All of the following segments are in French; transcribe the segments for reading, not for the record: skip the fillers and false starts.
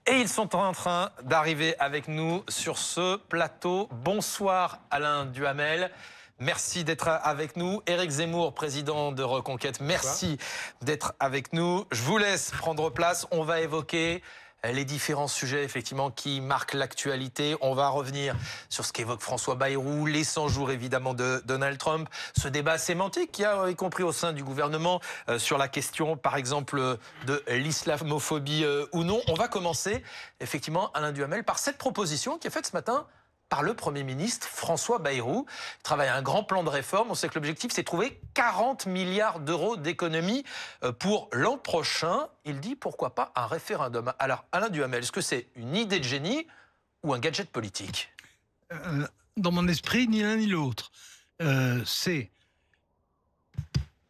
Et ils sont en train d'arriver avec nous sur ce plateau. Bonsoir Alain Duhamel. Merci d'être avec nous. Éric Zemmour, président de Reconquête, merci d'être avec nous. Je vous laisse prendre place. On va évoquer les différents sujets effectivement qui marquent l'actualité. On va revenir sur ce qu'évoque François Bayrou, les 100 jours évidemment de Donald Trump, ce débat sémantique qu'il y a y compris au sein du gouvernement sur la question par exemple de l'islamophobie ou non. On va commencer effectivement Alain Duhamel par cette proposition qui est faite ce matin par le Premier ministre François Bayrou. Il travaille à un grand plan de réforme. On sait que l'objectif, c'est de trouver 40 milliards d'euros d'économies pour l'an prochain. Il dit, pourquoi pas, un référendum. Alors, Alain Duhamel, est-ce que c'est une idée de génie ou un gadget politique ? Dans mon esprit, ni l'un ni l'autre. C'est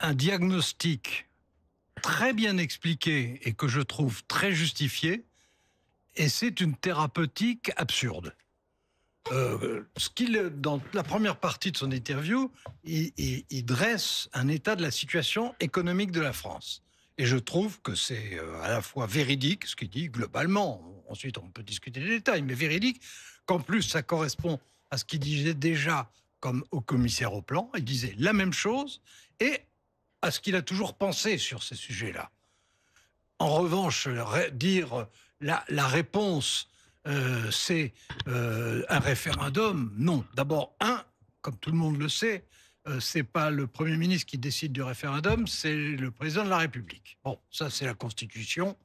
un diagnostic très bien expliqué et que je trouve très justifié. Et c'est une thérapeutique absurde. Dans la première partie de son interview, il dresse un état de la situation économique de la France. Et je trouve que c'est à la fois véridique, ce qu'il dit globalement, ensuite on peut discuter des détails, mais véridique, qu'en plus ça correspond à ce qu'il disait déjà comme haut commissaire au plan, il disait la même chose, et à ce qu'il a toujours pensé sur ces sujets-là. En revanche, dire la réponse c'est un référendum. Non. D'abord, comme tout le monde le sait, c'est pas le Premier ministre qui décide du référendum, c'est le président de la République. Bon, ça c'est la Constitution.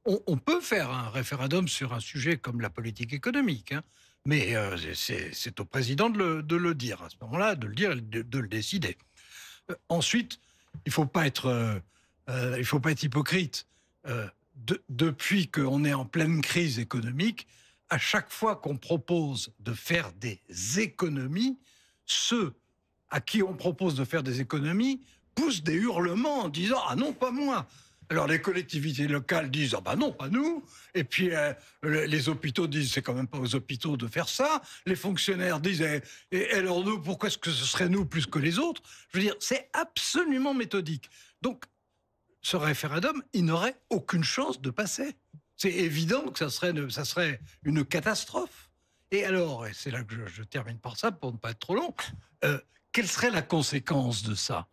On peut faire un référendum sur un sujet comme la politique économique, hein, mais c'est au président de le dire à ce moment-là, de le dire et de le décider. Ensuite, il faut pas être hypocrite. Depuis qu'on est en pleine crise économique, à chaque fois qu'on propose de faire des économies, ceux à qui on propose de faire des économies poussent des hurlements en disant « Ah non, pas moi !» Alors les collectivités locales disent « Ah bah non, pas nous !» Et puis les hôpitaux disent « C'est quand même pas aux hôpitaux de faire ça !» Les fonctionnaires disent « Et alors nous, pourquoi est-ce que ce serait nous plus que les autres ?» Je veux dire, c'est absolument méthodique. Donc, ce référendum, il n'aurait aucune chance de passer. C'est évident que ça serait une catastrophe. Et alors, et c'est là que je termine par ça, pour ne pas être trop long, quelle serait la conséquence de ça ?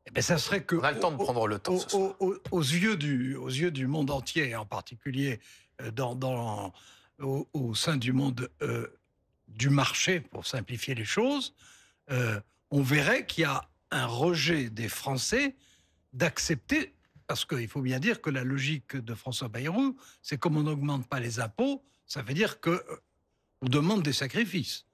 Eh bien, ça serait que... On a le temps de prendre le temps ce soir. Aux yeux du monde entier, et en particulier au sein du monde du marché, pour simplifier les choses, on verrait qu'il y a un rejet des Français d'accepter. Parce qu'il faut bien dire que la logique de François Bayrou, c'est comme on n'augmente pas les impôts, ça veut dire qu'on demande des sacrifices.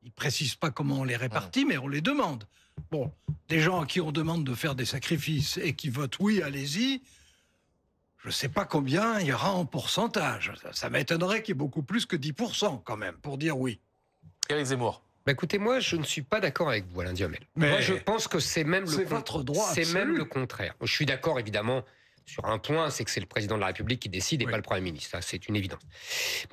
Il ne précise pas comment on les répartit, mais on les demande. Bon, des gens à qui on demande de faire des sacrifices et qui votent oui, allez-y, je ne sais pas combien il y aura en pourcentage. Ça m'étonnerait qu'il y ait beaucoup plus que 10% quand même, pour dire oui. Éric Zemmour. Bah écoutez, moi, je ne suis pas d'accord avec vous, Alain Duhamel. Mais moi, je pense que c'est même votre droit c'est absolu. même le contraire. Je suis d'accord, évidemment, sur un point, c'est que c'est le président de la République qui décide et pas le Premier ministre. Ça, c'est une évidence.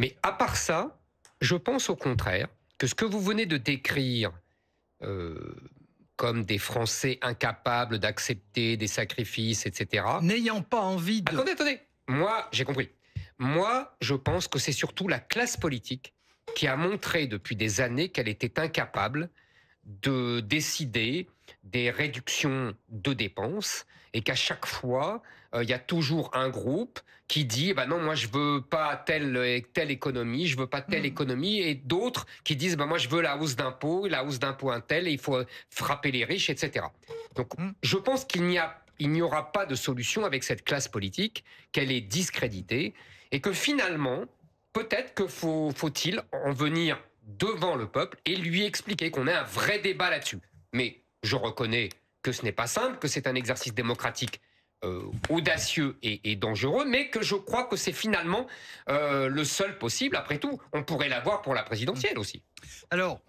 Mais à part ça, je pense au contraire que ce que vous venez de décrire comme des Français incapables d'accepter des sacrifices, etc. N'ayant pas envie de... Attendez. Moi, j'ai compris. Moi, je pense que c'est surtout la classe politique qui a montré depuis des années qu'elle était incapable de décider des réductions de dépenses et qu'à chaque fois, il y a toujours un groupe qui dit bah non, moi je veux pas telle économie, je veux pas telle économie, et d'autres qui disent bah moi je veux la hausse d'impôts un tel, et il faut frapper les riches, etc. Donc je pense qu'il n'y aura pas de solution avec cette classe politique, qu'elle est discréditée, et que finalement, peut-être que faut-il en venir devant le peuple et lui expliquer qu'on a un vrai débat là-dessus. Mais je reconnais que ce n'est pas simple, que c'est un exercice démocratique audacieux et dangereux, mais que je crois que c'est finalement le seul possible. Après tout, on pourrait l'avoir pour la présidentielle aussi. Alors,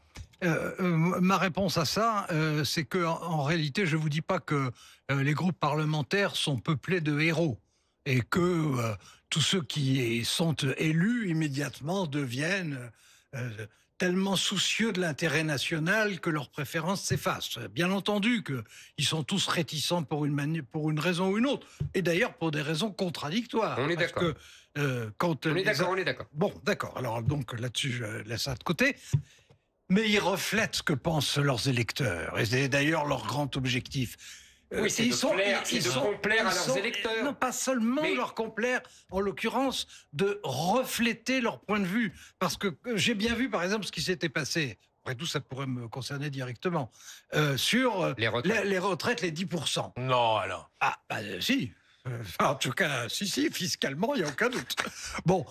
ma réponse à ça, c'est que en réalité, je vous dis pas que les groupes parlementaires sont peuplés de héros et que tous ceux qui sont élus immédiatement deviennent tellement soucieux de l'intérêt national que leurs préférences s'effacent. Bien entendu qu'ils sont tous réticents pour une raison ou une autre. Et d'ailleurs, pour des raisons contradictoires. On est d'accord. On est d'accord. Bon, d'accord. Alors, donc, là-dessus, je laisse ça de côté. Mais ils reflètent ce que pensent leurs électeurs. Et c'est d'ailleurs leur grand objectif. Oui, c'est de complaire à leurs électeurs. Non, pas seulement leur complaire, en l'occurrence, de refléter leur point de vue. Parce que j'ai bien vu, par exemple, ce qui s'était passé, après tout, ça pourrait me concerner directement, sur les retraites, les 10%. Non, alors. Ah, bah si. En tout cas, si, fiscalement, il n'y a aucun doute. Bon,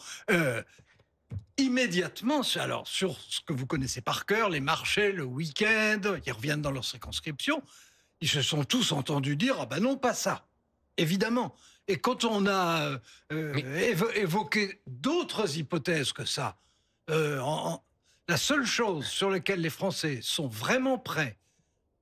immédiatement, alors sur ce que vous connaissez par cœur, les marchés, le week-end, ils reviennent dans leur circonscription, ils se sont tous entendus dire « Ah ben non, pas ça !» Évidemment. Et quand on a évoqué d'autres hypothèses que ça, la seule chose sur laquelle les Français sont vraiment prêts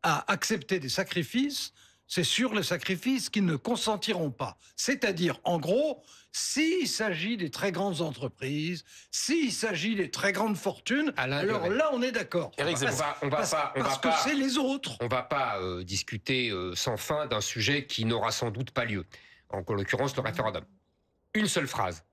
à accepter des sacrifices, c'est sur les sacrifices qu'ils ne consentiront pas. C'est-à-dire, en gros, s'il s'agit des très grandes entreprises, s'il s'agit des très grandes fortunes, alors là, on est d'accord. Parce que c'est les autres. On ne va pas discuter sans fin d'un sujet qui n'aura sans doute pas lieu. En l'occurrence, le référendum. Une seule phrase.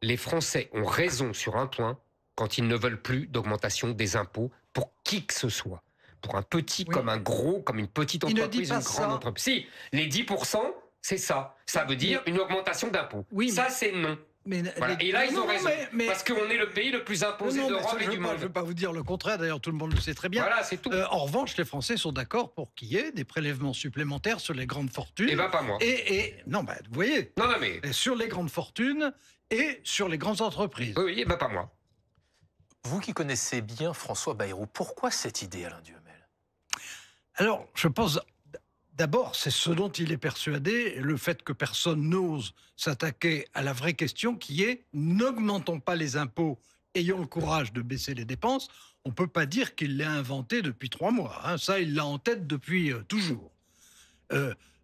Les Français ont raison sur un point quand ils ne veulent plus d'augmentation des impôts pour qui que ce soit. Pour un petit comme un gros, comme une petite entreprise, une grande entreprise. Si, les 10%, c'est ça. Ça veut dire une augmentation d'impôts. Oui, ça, c'est non. Voilà. Et là, ils ont raison. Parce qu'on est le pays le plus imposé d'Europe et du monde. Je ne veux pas vous dire le contraire, d'ailleurs, tout le monde le sait très bien. Voilà, c'est tout. En revanche, les Français sont d'accord pour qu'il y ait des prélèvements supplémentaires sur les grandes fortunes. Eh bien, pas moi. Non, vous voyez. Non, mais. Sur les grandes fortunes et sur les grandes entreprises. Oui, eh bien, pas moi. Vous qui connaissez bien François Bayrou, pourquoi cette idée, Alain Duhamel? Alors, je pense, d'abord, c'est ce dont il est persuadé, le fait que personne n'ose s'attaquer à la vraie question qui est « n'augmentons pas les impôts, ayons le courage de baisser les dépenses ». On ne peut pas dire qu'il l'a inventé depuis 3 mois. Hein. Ça, il l'a en tête depuis toujours.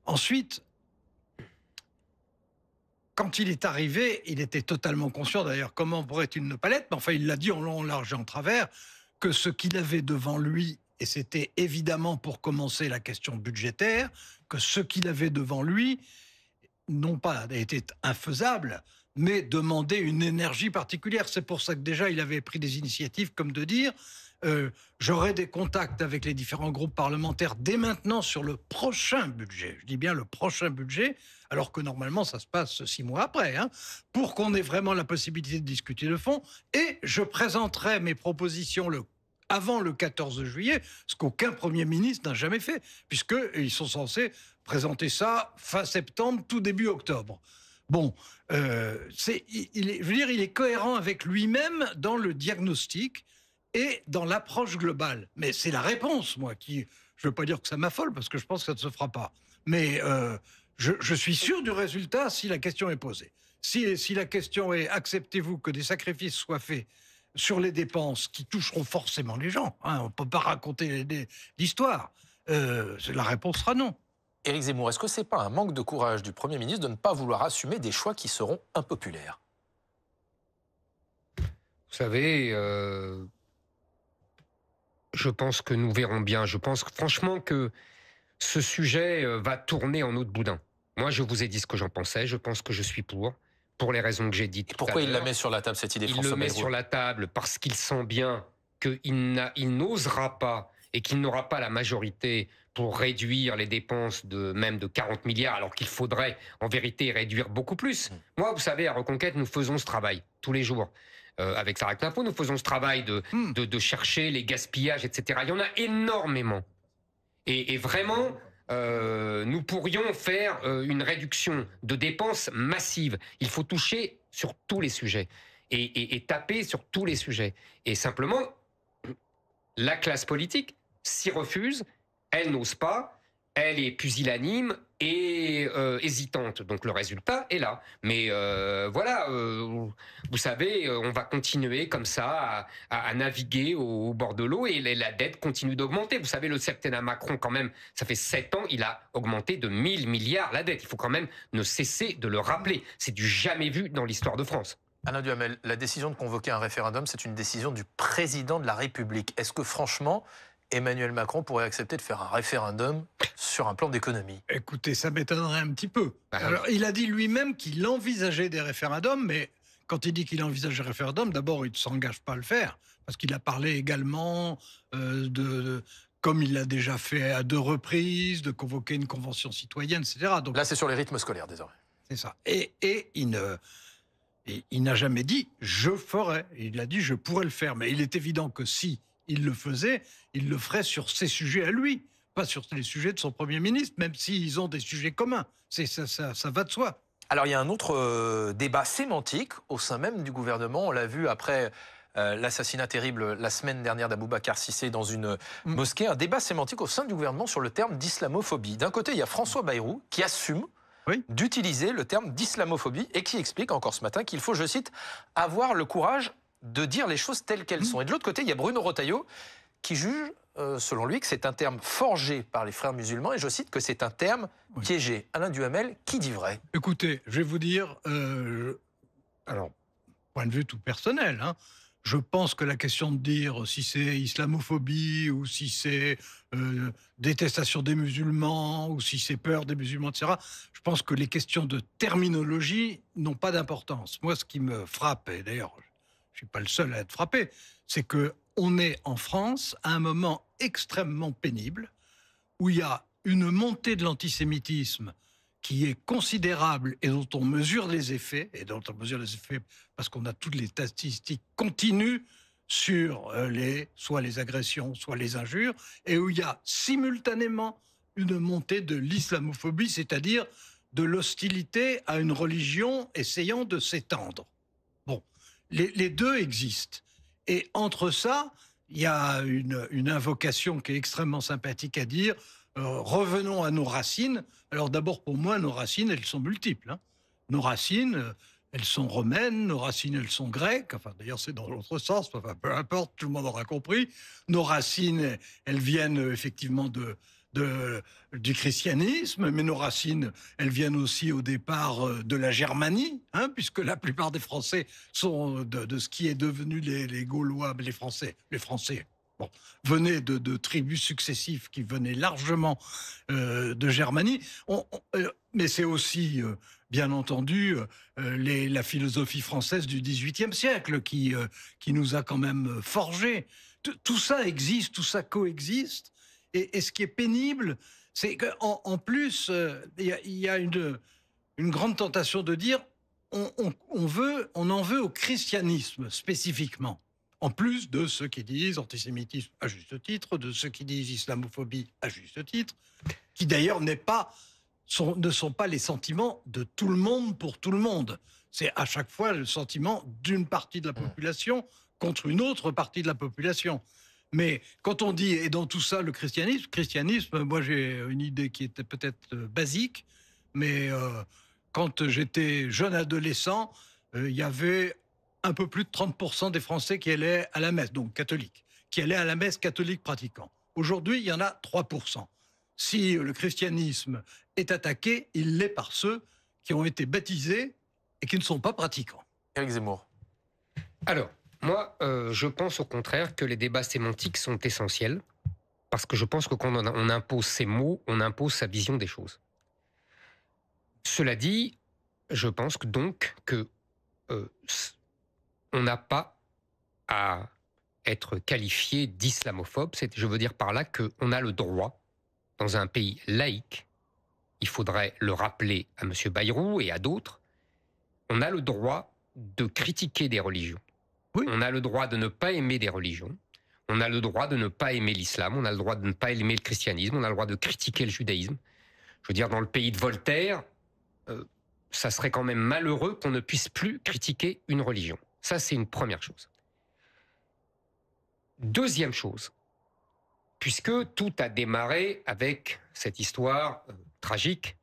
Ensuite, quand il est arrivé, il était totalement conscient, d'ailleurs, comment pourrait-il ne pas l'être, mais enfin, il l'a dit en long, en large et en travers, que ce qu'il avait devant lui, et c'était évidemment pour commencer la question budgétaire, que ce qu'il avait devant lui, non pas était infaisable, mais demandait une énergie particulière. C'est pour ça que déjà il avait pris des initiatives comme de dire j'aurai des contacts avec les différents groupes parlementaires dès maintenant sur le prochain budget. Je dis bien le prochain budget, alors que normalement ça se passe 6 mois après, hein, pour qu'on ait vraiment la possibilité de discuter de fond. Et je présenterai mes propositions avant le 14 juillet, ce qu'aucun Premier ministre n'a jamais fait, puisqu'ils sont censés présenter ça fin septembre, tout début octobre. Bon, il est cohérent avec lui-même dans le diagnostic et dans l'approche globale. Mais c'est la réponse, moi, je ne veux pas dire que ça m'affole, parce que je pense que ça ne se fera pas. Mais je suis sûr du résultat si la question est posée. Si la question est « acceptez-vous que des sacrifices soient faits sur les dépenses qui toucheront forcément les gens, hein, on ne peut pas raconter l'histoire », la réponse sera non. Éric Zemmour, est-ce que ce n'est pas un manque de courage du Premier ministre de ne pas vouloir assumer des choix qui seront impopulaires? Vous savez, je pense que nous verrons bien. Je pense franchement que ce sujet va tourner en eau de boudin. Moi, je vous ai dit ce que j'en pensais. Je pense que je suis pour les raisons que j'ai dites. Pourquoi il la met sur la table, cette idée, François Bayrou? Il le met sur la table parce qu'il sent bien qu'il n'osera pas et qu'il n'aura pas la majorité pour réduire les dépenses même de 40 milliards, alors qu'il faudrait en vérité réduire beaucoup plus. Moi, vous savez, à Reconquête, nous faisons ce travail tous les jours. Avec Sarah Knapo, nous faisons ce travail de chercher les gaspillages, etc. Il y en a énormément. Et vraiment, nous pourrions faire une réduction de dépenses massive. Il faut toucher sur tous les sujets et taper sur tous les sujets. Et simplement, la classe politique s'y refuse, elle n'ose pas, elle est pusillanime et hésitante. Donc le résultat est là. Mais voilà, vous savez, on va continuer comme ça à naviguer au bord de l'eau et la dette continue d'augmenter. Vous savez, le septennat Macron, quand même, ça fait 7 ans, il a augmenté de 1000 milliards la dette. Il faut quand même ne cesser de le rappeler. C'est du jamais vu dans l'histoire de France. Alain Duhamel, la décision de convoquer un référendum, c'est une décision du président de la République. Est-ce que franchement, Emmanuel Macron pourrait accepter de faire un référendum sur un plan d'économie? Écoutez, ça m'étonnerait un petit peu. Alors, il a dit lui-même qu'il envisageait des référendums, mais quand il dit qu'il envisage des référendums, d'abord, il ne s'engage pas à le faire, parce qu'il a parlé également comme il l'a déjà fait à 2 reprises, de convoquer une convention citoyenne, etc. Donc, là, c'est sur les rythmes scolaires, désormais. C'est ça. Et il n'a jamais dit « je ferai ». Il a dit « je pourrais le faire ». Mais il est évident que si il le faisait, il le ferait sur ses sujets à lui, pas sur les sujets de son Premier ministre, même s'ils ont des sujets communs. Ça va de soi. Alors, il y a un autre débat sémantique au sein même du gouvernement. On l'a vu après l'assassinat terrible la semaine dernière d'Aboubacar Cissé dans une mosquée. Un débat sémantique au sein du gouvernement sur le terme d'islamophobie. D'un côté, il y a François Bayrou qui assume d'utiliser le terme d'islamophobie et qui explique encore ce matin qu'il faut, je cite, avoir le courage de dire les choses telles qu'elles sont. Et de l'autre côté, il y a Bruno Retailleau qui juge, selon lui, que c'est un terme forgé par les frères musulmans et je cite que c'est un terme piégé. Alain Duhamel, qui dit vrai? Écoutez, je vais vous dire, alors, point de vue tout personnel, hein, je pense que la question de dire si c'est islamophobie ou si c'est détestation des musulmans ou si c'est peur des musulmans, etc., je pense que les questions de terminologie n'ont pas d'importance. Moi, ce qui me frappe, et d'ailleurs, je ne suis pas le seul à être frappé, c'est qu'on est en France à un moment extrêmement pénible où il y a une montée de l'antisémitisme qui est considérable et dont on mesure les effets, parce qu'on a toutes les statistiques continues sur soit les agressions, soit les injures, et où il y a simultanément une montée de l'islamophobie, c'est-à-dire de l'hostilité à une religion essayant de s'étendre. Bon, les deux existent. Et entre ça, il y a une invocation qui est extrêmement sympathique à dire revenons à nos racines. Alors d'abord, pour moi, nos racines, elles sont multiples. Hein. Nos racines, elles sont romaines, nos racines, elles sont grecques. Enfin, d'ailleurs, c'est dans l'autre sens. Enfin, peu importe, tout le monde aura compris. Nos racines, elles viennent effectivement du christianisme, mais nos racines, elles viennent aussi au départ de la Germanie, hein, puisque la plupart des Français sont de ce qui est devenu les Gaulois, les Français. Bon, venaient de tribus successives qui venaient largement de Germanie. Mais c'est aussi, bien entendu, la philosophie française du XVIIIe siècle qui nous a quand même forgés. Tout ça existe, tout ça coexiste. Et ce qui est pénible, c'est qu'en plus, il y a une grande tentation de dire on en veut au christianisme spécifiquement. En plus de ceux qui disent antisémitisme à juste titre, de ceux qui disent islamophobie à juste titre, qui d'ailleurs ne sont pas les sentiments de tout le monde pour tout le monde. C'est à chaque fois le sentiment d'une partie de la population contre une autre partie de la population. Mais quand on dit, et dans tout ça, le christianisme, moi j'ai une idée qui était peut-être basique, mais quand j'étais jeune adolescent, il y avait un peu plus de 30% des Français qui allaient à la messe, donc catholiques, qui allaient à la messe catholique pratiquant. Aujourd'hui, il y en a 3%. Si le christianisme est attaqué, il l'est par ceux qui ont été baptisés et qui ne sont pas pratiquants. Éric Zemmour. Alors, moi, je pense au contraire que les débats sémantiques sont essentiels, parce que je pense que quand on impose ses mots, on impose sa vision des choses. Cela dit, je pense donc que on n'a pas à être qualifié d'islamophobe. Je veux dire par là qu'on a le droit, dans un pays laïque, il faudrait le rappeler à M. Bayrou et à d'autres, on a le droit de critiquer des religions. Oui. On a le droit de ne pas aimer des religions. On a le droit de ne pas aimer l'islam. On a le droit de ne pas aimer le christianisme. On a le droit de critiquer le judaïsme. Je veux dire, dans le pays de Voltaire, ça serait quand même malheureux qu'on ne puisse plus critiquer une religion. Ça, c'est une première chose. Deuxième chose, puisque tout a démarré avec cette histoire tragique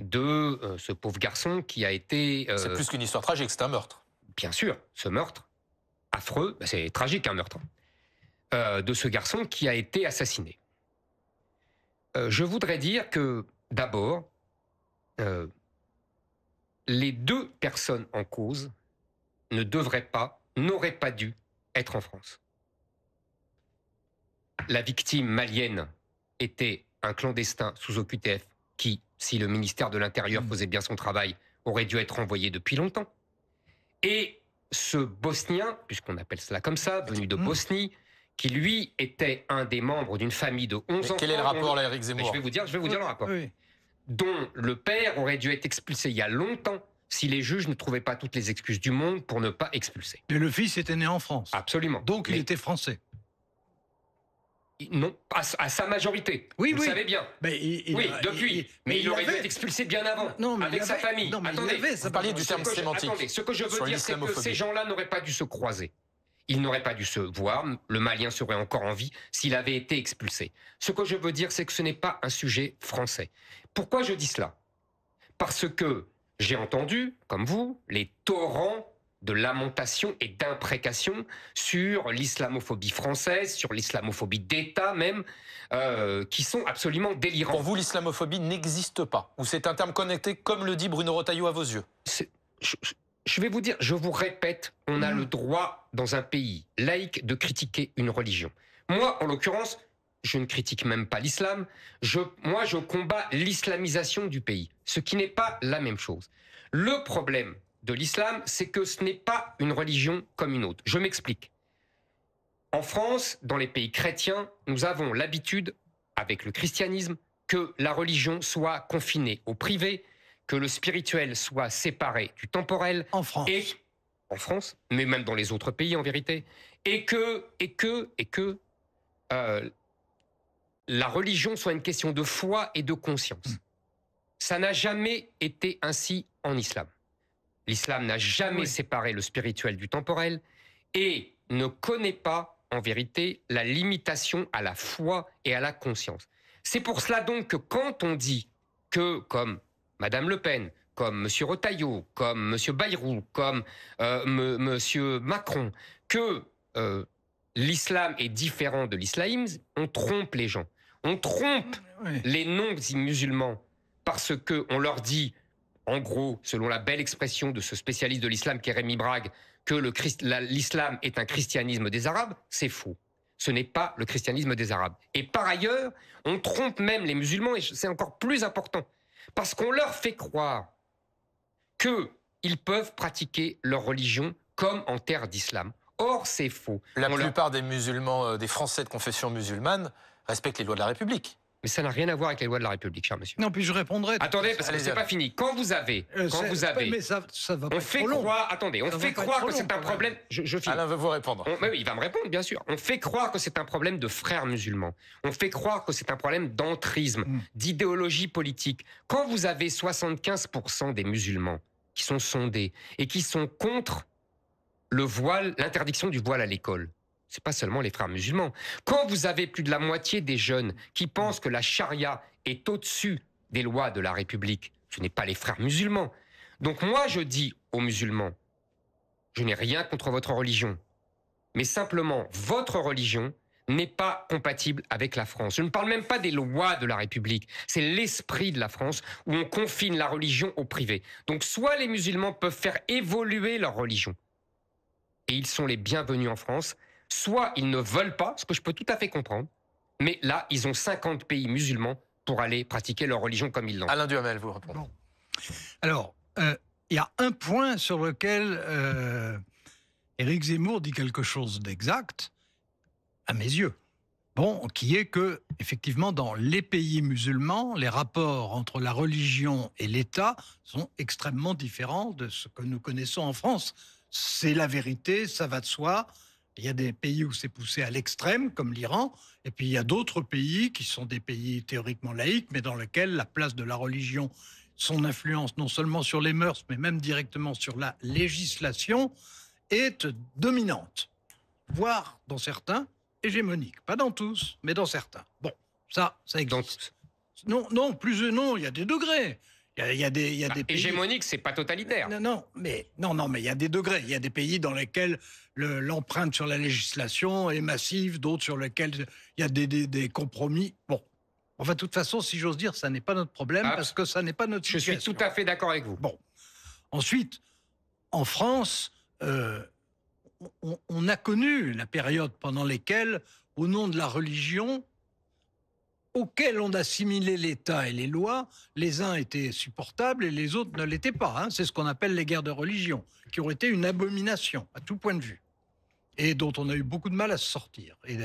de ce pauvre garçon qui a été... C'est plus qu'une histoire tragique, c'est un meurtre. Bien sûr, ce meurtre affreux, c'est tragique un meurtre, de ce garçon qui a été assassiné. Je voudrais dire que, d'abord, les deux personnes en cause ne devrait pas, n'aurait pas dû être en France. La victime malienne était un clandestin sous OQTF qui, si le ministère de l'Intérieur faisait bien son travail, aurait dû être envoyé depuis longtemps. Et ce Bosnien, puisqu'on appelle cela comme ça, venu de Bosnie, qui lui était un des membres d'une famille de 11 enfants. Quel est le rapport là, Éric Zemmour? Je vais vous dire le rapport. Oui. Dont le père aurait dû être expulsé il y a longtemps si les juges ne trouvaient pas toutes les excuses du monde pour ne pas expulser. Mais le fils était né en France. Absolument. Donc il était français. Non, à sa majorité. Oui, vous le savez bien. Mais depuis. Mais il aurait dû être expulsé bien avant, avec sa famille. Non, mais attendez, vous parliez du terme sémantique. Attendez, ce que je veux dire, c'est que ces gens-là n'auraient pas dû se croiser. Ils n'auraient pas dû se voir. Le Malien serait encore en vie s'il avait été expulsé. Ce que je veux dire, c'est que ce n'est pas un sujet français. Pourquoi je dis cela? Parce que j'ai entendu, comme vous, les torrents de lamentation et d'imprécation sur l'islamophobie française, sur l'islamophobie d'État même, qui sont absolument délirants. Pour vous, l'islamophobie n'existe pas? Ou c'est un terme connecté, comme le dit Bruno Retailleau à vos yeux? Je vais vous dire, je vous répète, on a le droit, dans un pays laïque, de critiquer une religion. Moi, en l'occurrence, je ne critique même pas l'islam. Moi, je combats l'islamisation du pays, ce qui n'est pas la même chose. Le problème de l'islam, c'est que ce n'est pas une religion comme une autre. Je m'explique. En France, dans les pays chrétiens, nous avons l'habitude, avec le christianisme, que la religion soit confinée au privé, que le spirituel soit séparé du temporel. En France. En France, mais même dans les autres pays en vérité. Et que la religion soit une question de foi et de conscience. Ça n'a jamais été ainsi en islam. L'islam n'a jamais séparé le spirituel du temporel et ne connaît pas, en vérité, la limitation à la foi et à la conscience. C'est pour cela donc que quand on dit que, comme Madame Le Pen, comme M. Retailleau, comme M. Bayrou, comme M. Macron, que l'islam est différent de l'islamisme, on trompe les gens. On trompe les non-musulmans parce qu'on leur dit, en gros, selon la belle expression de ce spécialiste de l'islam qui est Rémi Brague, que l'islam est un christianisme des Arabes. C'est faux. Ce n'est pas le christianisme des Arabes. Et par ailleurs, on trompe même les musulmans, et c'est encore plus important, parce qu'on leur fait croire qu'ils peuvent pratiquer leur religion comme en terre d'islam. Or, c'est faux. La plupart des musulmans, des Français de confession musulmane, respectent les lois de la République. Mais ça n'a rien à voir avec les lois de la République, cher monsieur. Non, puis je répondrai. Attendez, parce que c'est pas fini. Quand vous avez, mais ça va pas on fait croire. Attendez, on fait croire que c'est un problème. Je finis. Alain veut vous répondre. Oui, il va me répondre, bien sûr. On fait croire que c'est un problème de frères musulmans. On fait croire que c'est un problème d'entrisme, d'idéologie politique. Quand vous avez 75% des musulmans qui sont sondés et qui sont contre le voile, l'interdiction du voile à l'école. C'est pas seulement les frères musulmans. Quand vous avez plus de la moitié des jeunes qui pensent que la charia est au-dessus des lois de la République, ce n'est pas les frères musulmans. Donc moi, je dis aux musulmans, je n'ai rien contre votre religion, mais simplement, votre religion n'est pas compatible avec la France. Je ne parle même pas des lois de la République. C'est l'esprit de la France où on confine la religion au privé. Donc soit les musulmans peuvent faire évoluer leur religion, et ils sont les bienvenus en France, soit ils ne veulent pas, ce que je peux tout à fait comprendre, mais là, ils ont 50 pays musulmans pour aller pratiquer leur religion comme ils l'entendent. Alain Duhamel, vous répondez. Bon. Alors, il y a un point sur lequel Éric Zemmour dit quelque chose d'exact, à mes yeux. Bon, qui est que, effectivement, dans les pays musulmans, les rapports entre la religion et l'État sont extrêmement différents de ce que nous connaissons en France. C'est la vérité, ça va de soi. Il y a des pays où c'est poussé à l'extrême, comme l'Iran, et puis il y a d'autres pays qui sont des pays théoriquement laïques, mais dans lesquels la place de la religion, son influence non seulement sur les mœurs, mais même directement sur la législation, est dominante, voire dans certains, hégémonique. Pas dans tous, mais dans certains. Bon, ça existe. Non, il y a des degrés. Il y a des pays... Hégémonique, c'est pas totalitaire. Non, mais il y a des degrés. Il y a des pays dans lesquels l'empreinte sur la législation est massive, d'autres sur lesquels il y a des compromis. Bon, enfin, de toute façon, si j'ose dire, ça n'est pas notre problème, parce que ça n'est pas notre situation. Je suis tout à fait d'accord avec vous. Bon. Ensuite, en France, on a connu la période pendant laquelle, au nom de la religion, auquel on assimilait l'État et les lois, les uns étaient supportables et les autres ne l'étaient pas. Hein. C'est ce qu'on appelle les guerres de religion, qui ont été une abomination à tout point de vue, et dont on a eu beaucoup de mal à se sortir. Et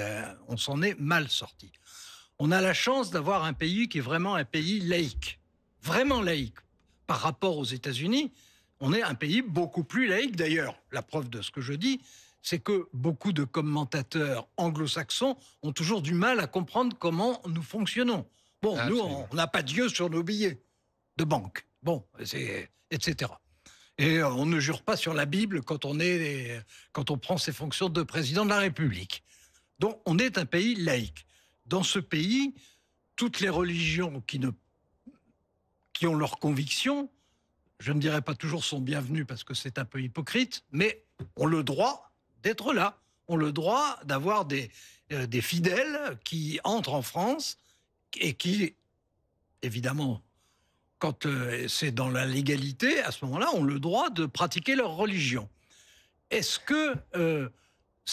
on s'en est mal sorti. On a la chance d'avoir un pays qui est vraiment un pays laïque, vraiment laïque. Par rapport aux États-Unis, on est un pays beaucoup plus laïque. D'ailleurs, la preuve de ce que je dis, c'est que beaucoup de commentateurs anglo-saxons ont toujours du mal à comprendre comment nous fonctionnons. Bon, Absolument. nous, on n'a pas Dieu sur nos billets de banque. Bon, etc. Et on ne jure pas sur la Bible quand on prend ses fonctions de président de la République. Donc, on est un pays laïque. Dans ce pays, toutes les religions qui ont leurs convictions, je ne dirais pas toujours sont bienvenues parce que c'est un peu hypocrite, mais ont le droit d'être là, ont le droit d'avoir des fidèles qui entrent en France et qui, évidemment, quand c'est dans la légalité, à ce moment-là, ont le droit de pratiquer leur religion. Est-ce que...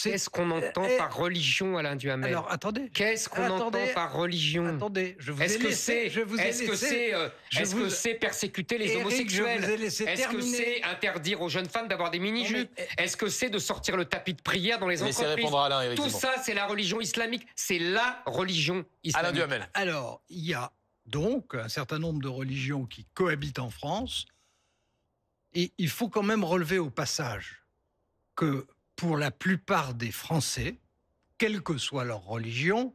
Qu'est-ce qu'on entend par religion, Alain Duhamel? Alors, attendez. Qu'est-ce qu'on entend par religion? Attendez, je vous ai Est-ce laissé... que c'est persécuter les homosexuels? Est-ce que terminer. c'est interdire aux jeunes femmes d'avoir des mini-jupes? Est-ce que c'est de sortir le tapis de prière dans les Laissez entreprises? répondre à Alain, Éric Tout Zemmour. ça, c'est la religion islamique. C'est la religion Alain islamique. Duhamel. Alors, il y a donc un certain nombre de religions qui cohabitent en France. Et il faut quand même relever au passage que pour la plupart des Français, quelle que soit leur religion,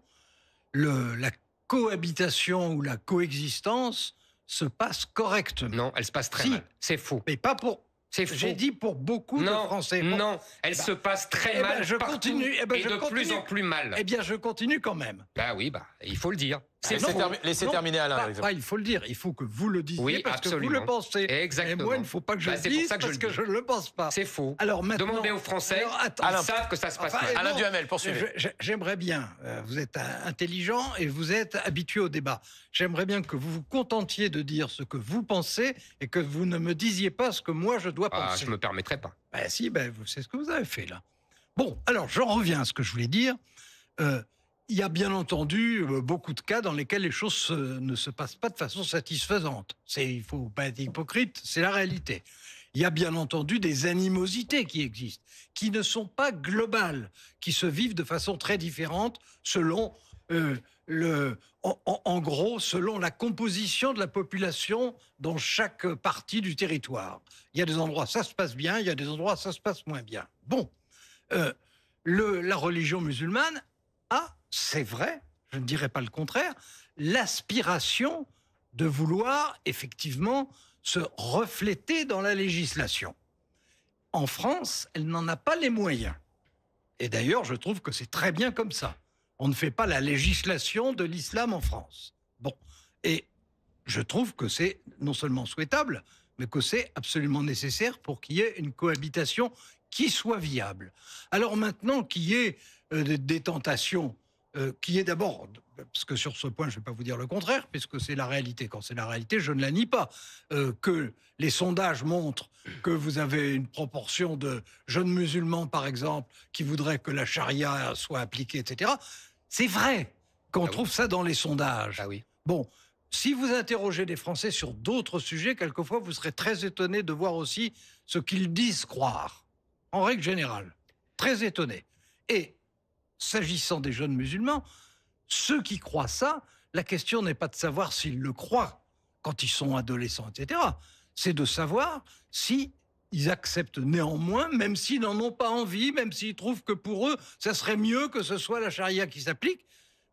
la cohabitation ou la coexistence se passe correctement. Non, elle se passe très Si. mal. C'est faux. Mais pas pour... C'est faux. J'ai dit pour beaucoup de Français. Bon, Non, elle se passe très eh ben, mal je partout continue, eh ben, et je de plus continue. en plus mal. eh bien, je continue quand même. Bah oui, il faut le dire. C'est Laissez, faux. laissez Non, terminer Alain, pas- Éric Zemmour. pas, il faut le dire. Il faut que vous le disiez Oui, parce que vous absolument. le pensez. Exactement. Et moi, il ne faut pas que je le C'est pour dise ça que je parce le que dis. je ne le pense pas. C'est faux. Alors maintenant, Demandez aux Français, alors, attends, ils savent que ça se passe Enfin, mal. Alain non, Duhamel, poursuivez. J'aimerais bien, vous êtes intelligent et vous êtes habitué au débat. J'aimerais bien que vous vous contentiez de dire ce que vous pensez et que vous ne me disiez pas ce que moi je dois Ah, penser. je me permettrai pas. Ben si, c'est ce que vous avez fait là. Bon, alors j'en reviens à ce que je voulais dire. Il y a bien entendu beaucoup de cas dans lesquels les choses ne se passent pas de façon satisfaisante. Il ne faut pas être hypocrite, c'est la réalité. Il y a bien entendu des animosités qui existent, qui ne sont pas globales, qui se vivent de façon très différente selon en gros, selon la composition de la population dans chaque partie du territoire. Il y a des endroits ça se passe bien, il y a des endroits ça se passe moins bien. Bon, la religion musulmane a, c'est vrai, je ne dirais pas le contraire, l'aspiration de vouloir effectivement se refléter dans la législation. En France, elle n'en a pas les moyens. Et d'ailleurs, je trouve que c'est très bien comme ça. On ne fait pas la législation de l'islam en France. Bon, et je trouve que c'est non seulement souhaitable, mais que c'est absolument nécessaire pour qu'il y ait une cohabitation qui soit viable. Alors maintenant, qu'il y ait des tentations, qui est d'abord, parce que sur ce point, je ne vais pas vous dire le contraire, puisque c'est la réalité. Quand c'est la réalité, je ne la nie pas. Que les sondages montrent que vous avez une proportion de jeunes musulmans, par exemple, qui voudraient que la charia soit appliquée, etc. C'est vrai qu'on trouve ça dans les sondages. Ah oui. Bon, si vous interrogez des Français sur d'autres sujets, quelquefois, vous serez très étonné de voir aussi ce qu'ils disent croire. En règle générale. Très étonné. Et s'agissant des jeunes musulmans, ceux qui croient ça, la question n'est pas de savoir s'ils le croient quand ils sont adolescents, etc. C'est de savoir si ils acceptent néanmoins, même s'ils n'en ont pas envie, même s'ils trouvent que pour eux, ça serait mieux que ce soit la charia qui s'applique.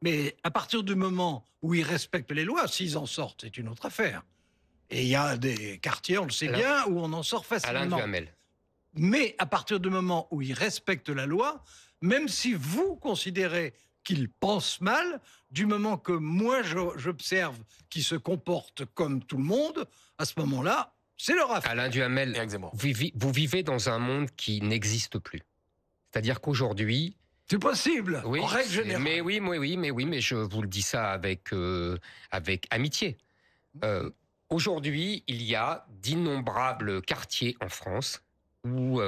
Mais à partir du moment où ils respectent les lois, s'ils en sortent, c'est une autre affaire. Et il y a des quartiers, on le sait bien, où on en sort facilement. Alain Duhamel. Mais à partir du moment où ils respectent la loi, même si vous considérez qu'ils pensent mal, du moment que moi j'observe qu'ils se comportent comme tout le monde, à ce moment-là, c'est leur affaire. Alain Duhamel, Éric Zemmour. vous vivez dans un monde qui n'existe plus. C'est-à-dire qu'aujourd'hui, C'est possible, oui, en règle générale. mais je vous le dis ça avec amitié. Aujourd'hui, il y a d'innombrables quartiers en France où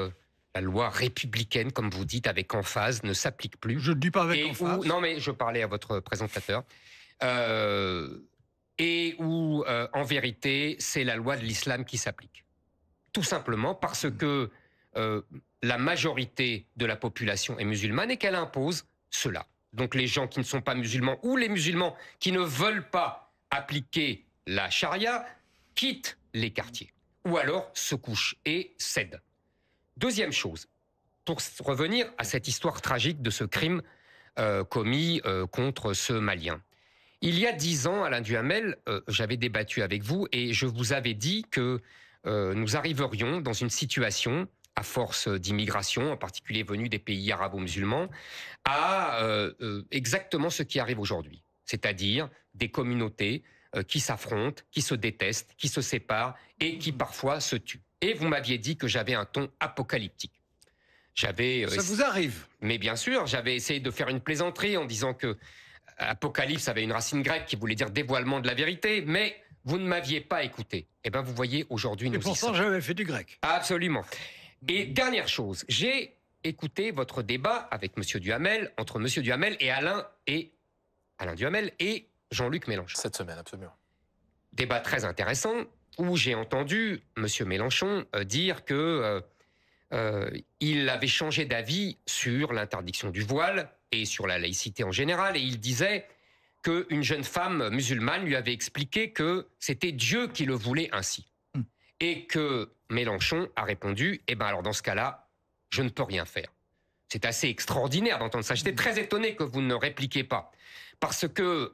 La loi républicaine, comme vous dites, avec emphase, ne s'applique plus. Je ne dis pas avec emphase. Non, mais je parlais à votre présentateur. En vérité, c'est la loi de l'islam qui s'applique. Tout simplement parce que la majorité de la population est musulmane et qu'elle impose cela. Donc les gens qui ne sont pas musulmans ou les musulmans qui ne veulent pas appliquer la charia quittent les quartiers ou alors se couchent et cèdent. Deuxième chose, pour revenir à cette histoire tragique de ce crime commis contre ce Malien. Il y a 10 ans, Alain Duhamel, j'avais débattu avec vous et je vous avais dit que nous arriverions dans une situation, à force d'immigration, en particulier venue des pays arabo-musulmans, à exactement ce qui arrive aujourd'hui. C'est-à-dire des communautés qui s'affrontent, qui se détestent, qui se séparent et qui parfois se tuent. Et vous m'aviez dit que j'avais un ton apocalyptique. Ça vous arrive? Mais bien sûr, j'avais essayé de faire une plaisanterie en disant que Apocalypse avait une racine grecque qui voulait dire dévoilement de la vérité, mais vous ne m'aviez pas écouté. Eh bien, vous voyez, aujourd'hui, nous y sommes. Et pourtant, j'avais fait du grec. Absolument. Et dernière chose, j'ai écouté votre débat avec M. Duhamel, entre M. Duhamel et Alain Duhamel et Jean-Luc Mélenchon. Cette semaine, absolument. Débat très intéressant où j'ai entendu M. Mélenchon dire que il avait changé d'avis sur l'interdiction du voile et sur la laïcité en général, et il disait qu'une jeune femme musulmane lui avait expliqué que c'était Dieu qui le voulait ainsi. Et que Mélenchon a répondu, eh bien alors dans ce cas-là, je ne peux rien faire. C'est assez extraordinaire d'entendre ça. J'étais très étonné que vous ne répliquiez pas. Parce que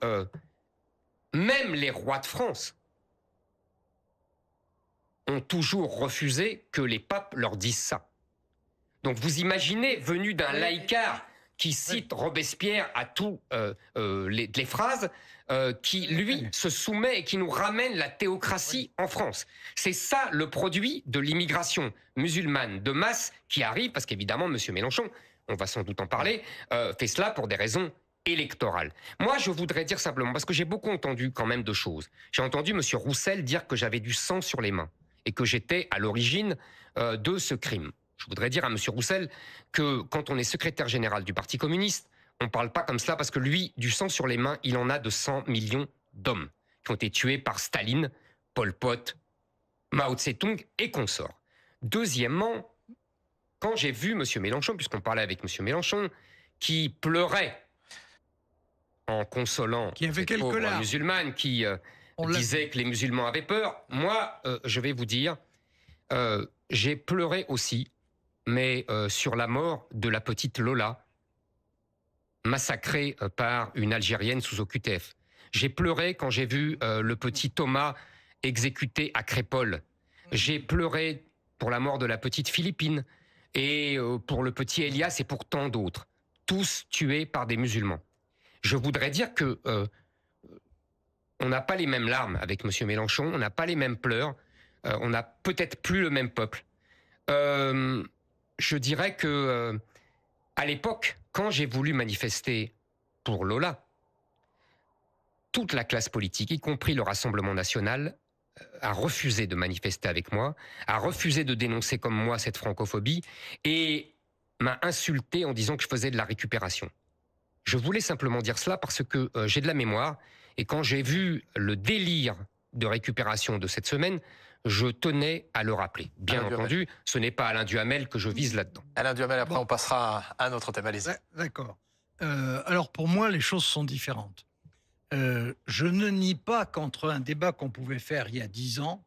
même les rois de France ont toujours refusé que les papes leur disent ça. Donc vous imaginez, venu d'un laïcard qui cite Robespierre à tous les phrases, qui, lui, se soumet et qui nous ramène la théocratie en France. C'est ça le produit de l'immigration musulmane de masse qui arrive, parce qu'évidemment, M. Mélenchon, on va sans doute en parler, fait cela pour des raisons électorales. Moi, je voudrais dire simplement, parce que j'ai beaucoup entendu quand même de choses. J'ai entendu M. Roussel dire que j'avais du sang sur les mains et que j'étais à l'origine de ce crime. Je voudrais dire à M. Roussel que quand on est secrétaire général du Parti communiste, on ne parle pas comme cela parce que lui, du sang sur les mains, il en a de 100 millions d'hommes qui ont été tués par Staline, Pol Pot, Mao Tse-tung et consorts. Deuxièmement, quand j'ai vu M. Mélenchon, puisqu'on parlait avec M. Mélenchon, qui pleurait en consolant cette pauvre musulmane qui disait que les musulmans avaient peur, moi, je vais vous dire, j'ai pleuré aussi, mais sur la mort de la petite Lola, massacrée par une Algérienne sous OQTF. J'ai pleuré quand j'ai vu le petit Thomas exécuté à Crépol. J'ai pleuré pour la mort de la petite Philippine et pour le petit Elias et pour tant d'autres, tous tués par des musulmans. Je voudrais dire que on n'a pas les mêmes larmes avec M. Mélenchon, on n'a pas les mêmes pleurs, on n'a peut-être plus le même peuple. Je dirais que à l'époque, quand j'ai voulu manifester pour Lola, toute la classe politique, y compris le Rassemblement national, a refusé de manifester avec moi, a refusé de dénoncer comme moi cette francophobie et m'a insulté en disant que je faisais de la récupération. Je voulais simplement dire cela parce que j'ai de la mémoire et quand j'ai vu le délire de récupération de cette semaine, je tenais à le rappeler. Bien entendu, ce n'est pas Alain Duhamel que je vise là-dedans. Alain Duhamel, après on passera à un autre thème. Allez-y. D'accord. Alors pour moi, les choses sont différentes. Je ne nie pas qu'entre un débat qu'on pouvait faire il y a 10 ans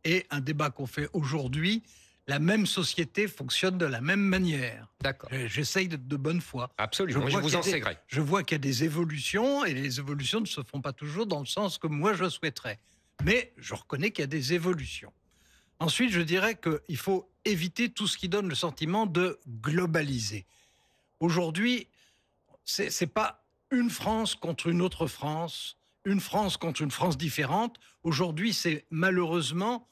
et un débat qu'on fait aujourd'hui, la même société fonctionne de la même manière. D'accord. J'essaye d'être de bonne foi. Absolument, je vous en sais gré. Je vois qu'il y a des évolutions et les évolutions ne se font pas toujours dans le sens que moi je souhaiterais. Mais je reconnais qu'il y a des évolutions. Ensuite, je dirais qu'il faut éviter tout ce qui donne le sentiment de globaliser. Aujourd'hui, c'est pas une France contre une autre France, une France contre une France différente. Aujourd'hui, c'est malheureusement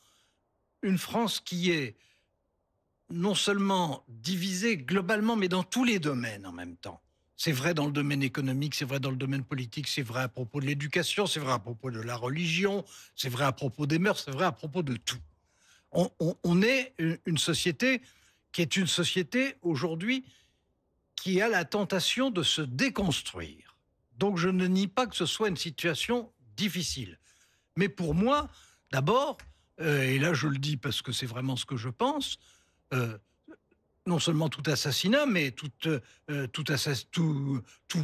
une France qui est non seulement divisée globalement, mais dans tous les domaines en même temps. C'est vrai dans le domaine économique, c'est vrai dans le domaine politique, c'est vrai à propos de l'éducation, c'est vrai à propos de la religion, c'est vrai à propos des mœurs, c'est vrai à propos de tout. On est une société qui est une société aujourd'hui qui a la tentation de se déconstruire. Donc je ne nie pas que ce soit une situation difficile. Mais pour moi, d'abord, et là je le dis parce que c'est vraiment ce que je pense, non seulement tout assassinat, mais tout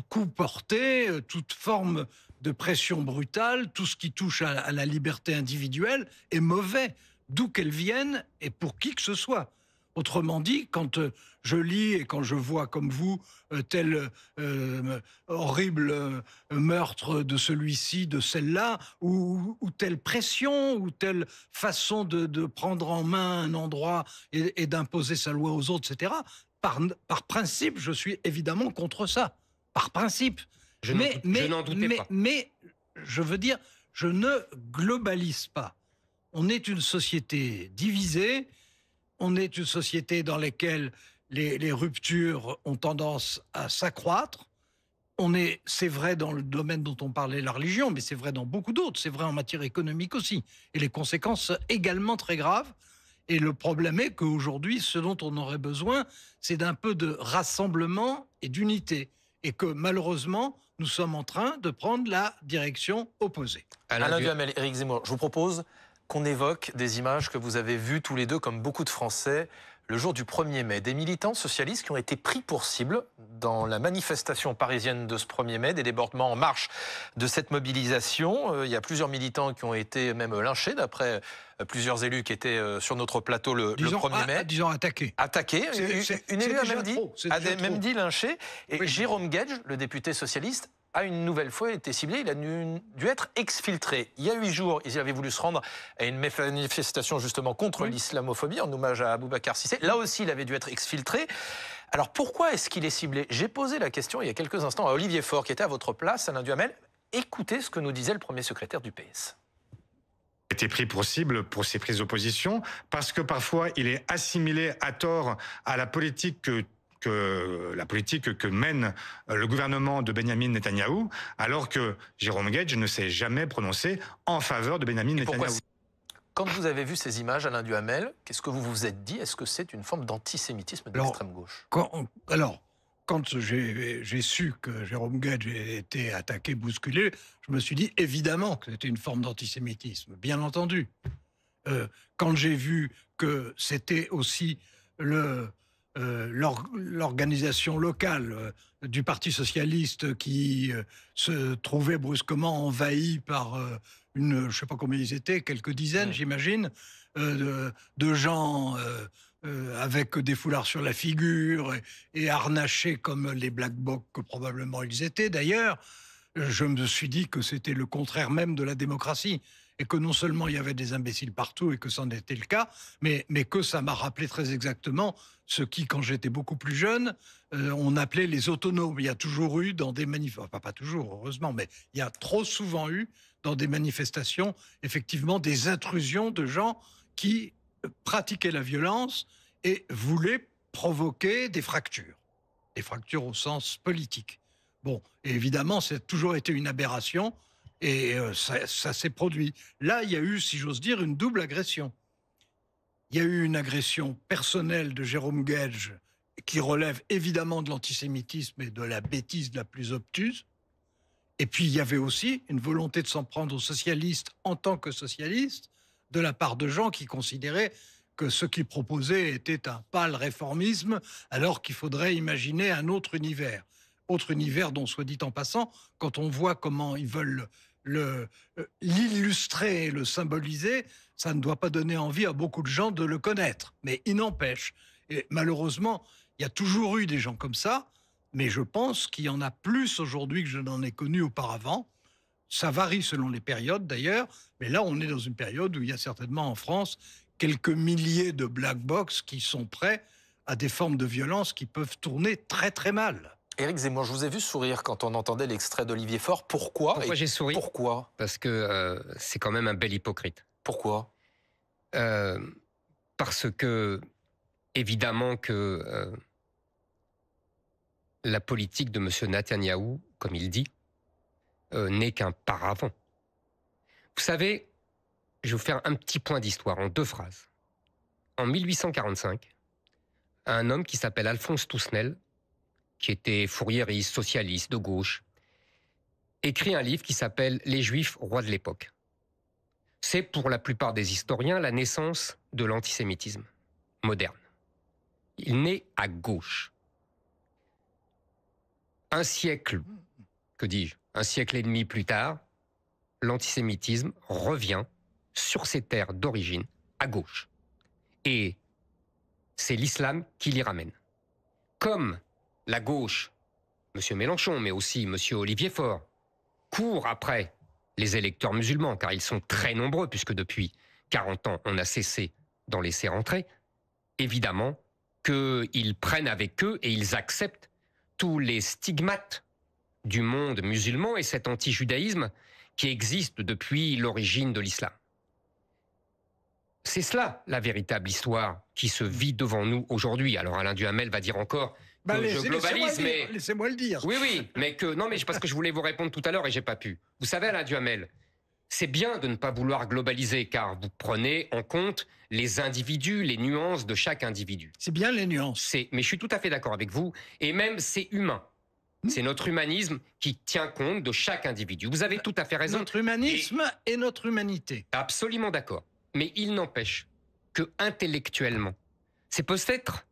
coup porté, toute forme de pression brutale, tout ce qui touche à la liberté individuelle est mauvais, d'où qu'elle vienne et pour qui que ce soit. Autrement dit, quand je lis et quand je vois comme vous tel horrible meurtre de celui-ci, de celle-là, ou telle pression, ou telle façon de prendre en main un endroit et d'imposer sa loi aux autres, etc., par principe, je suis évidemment contre ça. Par principe. Je n'en doutais pas. Mais, je veux dire, je ne globalise pas. On est une société divisée, on est une société dans laquelle les ruptures ont tendance à s'accroître. C'est vrai dans le domaine dont on parlait, la religion, mais c'est vrai dans beaucoup d'autres. C'est vrai en matière économique aussi. Et les conséquences sont également très graves. Et le problème est qu'aujourd'hui, ce dont on aurait besoin, c'est d'un peu de rassemblement et d'unité. Et que malheureusement, nous sommes en train de prendre la direction opposée. Alain Duhamel, Éric Zemmour, je vous propose qu'on évoque des images que vous avez vues tous les deux, comme beaucoup de Français, le jour du 1er mai. Des militants socialistes qui ont été pris pour cible dans la manifestation parisienne de ce 1er mai, des débordements en marche de cette mobilisation. Il y a plusieurs militants qui ont été même lynchés, d'après plusieurs élus qui étaient sur notre plateau le 1er mai. Disons attaqués. Attaqués. Une élue a même dit lynché. Et oui. Jérôme Guedj, le député socialiste, a une nouvelle fois été ciblé, il a dû être exfiltré. Il y a 8 jours, il avait voulu se rendre à une manifestation justement contre l'islamophobie, en hommage à Boubacar Cissé. Là aussi, il avait dû être exfiltré. Alors pourquoi est-ce qu'il est ciblé? J'ai posé la question il y a quelques instants à Olivier Faure, qui était à votre place, Alain Duhamel. Écoutez ce que nous disait le premier secrétaire du PS. Il a été pris pour cible pour ses prises d'opposition, parce que parfois il est assimilé à tort à la politique que mène le gouvernement de Benyamin Netanyahou, alors que Jérôme Guedj ne s'est jamais prononcé en faveur de Benyamin Netanyahou. Quand vous avez vu ces images, Alain Duhamel, qu'est-ce que vous vous êtes dit? Est-ce que c'est une forme d'antisémitisme de l'extrême gauche? Quand j'ai su que Jérôme Guedj était attaqué, bousculé, je me suis dit évidemment que c'était une forme d'antisémitisme, bien entendu. Quand j'ai vu que c'était aussi l'organisation locale du Parti socialiste qui se trouvait brusquement envahie par je ne sais pas combien ils étaient, quelques dizaines, j'imagine, de gens avec des foulards sur la figure et harnachés comme les Black Blocs que probablement ils étaient d'ailleurs, je me suis dit que c'était le contraire même de la démocratie. Et que non seulement il y avait des imbéciles partout et que c'en était le cas, mais que ça m'a rappelé très exactement ce qui, quand j'étais beaucoup plus jeune, on appelait les autonomes. Il y a toujours eu dans des manifestations, pas toujours heureusement, mais il y a trop souvent eu dans des manifestations, effectivement, des intrusions de gens qui pratiquaient la violence et voulaient provoquer des fractures au sens politique. Bon, et évidemment, ça a toujours été une aberration. Et ça s'est produit. Là, il y a eu, si j'ose dire, une double agression. Il y a eu une agression personnelle de Jérôme Guedj qui relève évidemment de l'antisémitisme et de la bêtise la plus obtuse. Et puis, il y avait aussi une volonté de s'en prendre aux socialistes en tant que socialistes de la part de gens qui considéraient que ce qu'ils proposaient était un pâle réformisme, alors qu'il faudrait imaginer un autre univers. Autre univers dont, soit dit en passant, quand on voit comment ils veulent l'illustrer et le symboliser, ça ne doit pas donner envie à beaucoup de gens de le connaître. Mais il n'empêche. Et malheureusement, il y a toujours eu des gens comme ça, mais je pense qu'il y en a plus aujourd'hui que je n'en ai connu auparavant. Ça varie selon les périodes d'ailleurs, mais là on est dans une période où il y a certainement en France quelques milliers de black box qui sont prêts à des formes de violence qui peuvent tourner très très mal. Éric Zemmour, je vous ai vu sourire quand on entendait l'extrait d'Olivier Faure. Pourquoi j'ai souri? Pourquoi? Parce que c'est quand même un bel hypocrite. Pourquoi? Parce que, évidemment que la politique de M. Netanyahou, comme il dit, n'est qu'un paravent. Vous savez, je vais vous faire un petit point d'histoire en 2 phrases. En 1845, un homme qui s'appelle Alphonse Toussenel, qui était fourriériste, socialiste, de gauche, écrit un livre qui s'appelle « Les Juifs, rois de l'époque ». C'est pour la plupart des historiens la naissance de l'antisémitisme moderne. Il naît à gauche. Un siècle, que dis-je, un siècle et demi plus tard, l'antisémitisme revient sur ses terres d'origine à gauche. Et c'est l'islam qui l'y ramène. Comme la gauche, M. Mélenchon, mais aussi M. Olivier Faure, court après les électeurs musulmans, car ils sont très nombreux, puisque depuis 40 ans, on a cessé d'en laisser rentrer, évidemment qu'ils prennent avec eux et ils acceptent tous les stigmates du monde musulman et cet anti-judaïsme qui existe depuis l'origine de l'islam. C'est cela, la véritable histoire qui se vit devant nous aujourd'hui. Alors Alain Duhamel va dire encore que je globalise, mais... Laissez-moi le dire. Oui, mais que... Non, mais parce que je voulais vous répondre tout à l'heure et j'ai pas pu. Vous savez, Alain Duhamel, c'est bien de ne pas vouloir globaliser, car vous prenez en compte les individus, les nuances de chaque individu. C'est bien les nuances. Mais je suis tout à fait d'accord avec vous, et même c'est humain. C'est notre humanisme qui tient compte de chaque individu. Vous avez tout à fait raison. Notre humanisme et notre humanité. Absolument d'accord. Mais il n'empêche que intellectuellement, c'est peut-être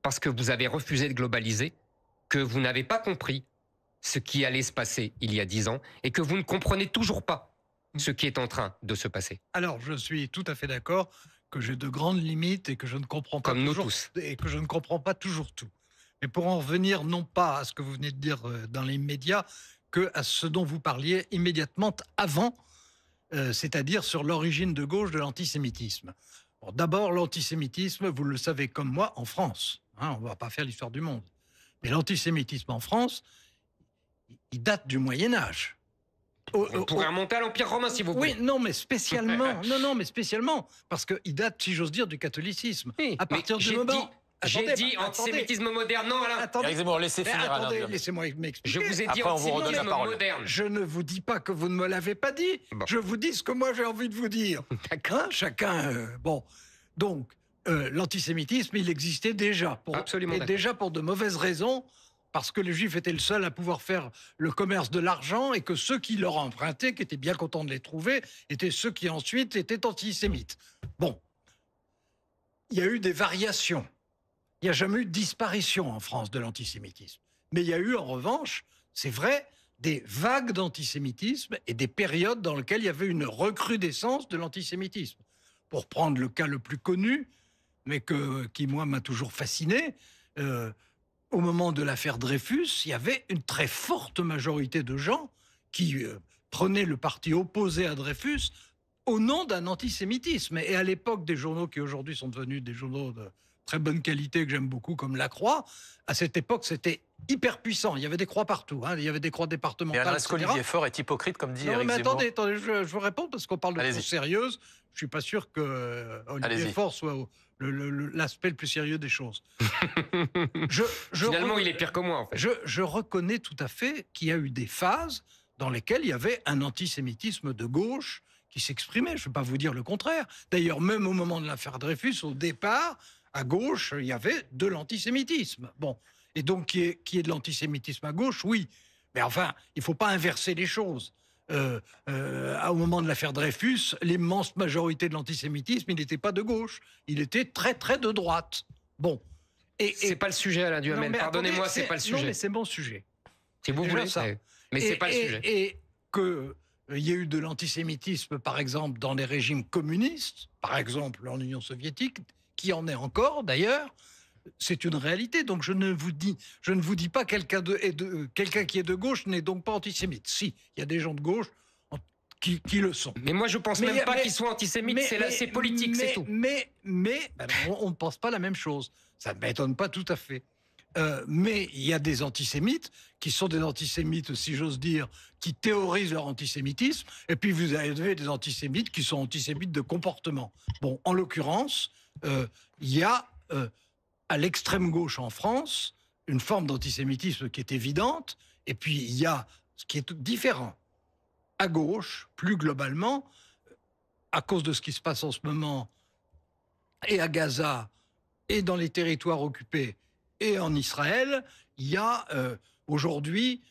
parce que vous avez refusé de globaliser que vous n'avez pas compris ce qui allait se passer il y a 10 ans et que vous ne comprenez toujours pas ce qui est en train de se passer. Alors, je suis tout à fait d'accord que j'ai de grandes limites et que je ne comprends pas Comme toujours, nous tous. et que je ne comprends pas toujours tout. Mais pour en revenir non pas à ce que vous venez de dire dans les médias, que à ce dont vous parliez immédiatement avant, c'est-à-dire sur l'origine de gauche de l'antisémitisme. Bon, d'abord, l'antisémitisme, vous le savez comme moi, en France. Hein, on ne va pas faire l'histoire du monde. Mais l'antisémitisme en France, il date du Moyen-Âge. On pourrait remonter à l'Empire romain, si vous voulez. Oui, non, mais spécialement. mais spécialement. Parce qu'il date, si j'ose dire, du catholicisme. Oui, à partir du moment... J'ai dit antisémitisme moderne. Non, Alain. Éric Zemmour, laissez finir Alain Duhamel. Laissez-moi m'expliquer. Je vous ai dit Après, on vous redonne la antisémitisme parole. moderne. Je ne vous dis pas que vous ne me l'avez pas dit. Bon. Je vous dis ce que moi j'ai envie de vous dire. D'accord. Chacun. Bon. Donc, l'antisémitisme, il existait déjà. Absolument Et d'accord. déjà pour de mauvaises raisons, parce que les Juifs étaient le seul à pouvoir faire le commerce de l'argent et que ceux qui leur empruntaient, qui étaient bien contents de les trouver, étaient ceux qui ensuite étaient antisémites. Bon. Il y a eu des variations. Il n'y a jamais eu de disparition en France de l'antisémitisme. Mais il y a eu, en revanche, c'est vrai, des vagues d'antisémitisme et des périodes dans lesquelles il y avait une recrudescence de l'antisémitisme. Pour prendre le cas le plus connu, mais qui, moi, m'a toujours fasciné, au moment de l'affaire Dreyfus, il y avait une très forte majorité de gens qui prenaient le parti opposé à Dreyfus au nom d'un antisémitisme. Et à l'époque des journaux qui aujourd'hui sont devenus des journaux de très bonne qualité que j'aime beaucoup, comme La Croix, à cette époque, c'était hyper puissant. Il y avait des croix partout. Hein. Il y avait des croix départementales, Et est-ce etc. qu'Olivier Faure est hypocrite, comme dit Non, Éric mais Zemmour? attendez, je vous réponds parce qu'on parle de Allez-y. choses sérieuses. Je suis pas sûr que Olivier Allez-y. Faure soit l'aspect le plus sérieux des choses. Finalement, il est pire que moi, en fait. Je reconnais tout à fait qu'il y a eu des phases dans lesquelles il y avait un antisémitisme de gauche qui s'exprimait. Je ne vais pas vous dire le contraire. D'ailleurs, même au moment de l'affaire Dreyfus, au départ, à gauche, il y avait de l'antisémitisme. Bon. Et donc, qui est de l'antisémitisme à gauche, oui. Mais enfin, il ne faut pas inverser les choses. Au moment de l'affaire Dreyfus, l'immense majorité de l'antisémitisme, il n'était pas de gauche. Il était très, très de droite. Bon. C'est pas le sujet, Alain Duhamel. Pardonnez-moi, c'est pas le sujet. Non, mais c'est mon sujet. Si vous Déjà voulez, ça. mais c'est pas le sujet. Et qu'il y a eu de l'antisémitisme, par exemple, dans les régimes communistes, par exemple en Union soviétique, qui en est encore, d'ailleurs, c'est une réalité. Donc je ne vous dis pas quelqu'un qui est de gauche n'est donc pas antisémite. Si, il y a des gens de gauche qui le sont. Mais moi, je pense même pas qu'ils soient antisémites. C'est politique, c'est tout. Mais on ne pense pas la même chose. Ça ne m'étonne pas tout à fait. Mais il y a des antisémites qui sont des antisémites, si j'ose dire, qui théorisent leur antisémitisme. Et puis vous avez des antisémites qui sont antisémites de comportement. Bon, en l'occurrence, il y a à l'extrême gauche en France une forme d'antisémitisme qui est évidente. Et puis il y a ce qui est différent. À gauche, plus globalement, à cause de ce qui se passe en ce moment, et à Gaza, et dans les territoires occupés et en Israël, il y a aujourd'hui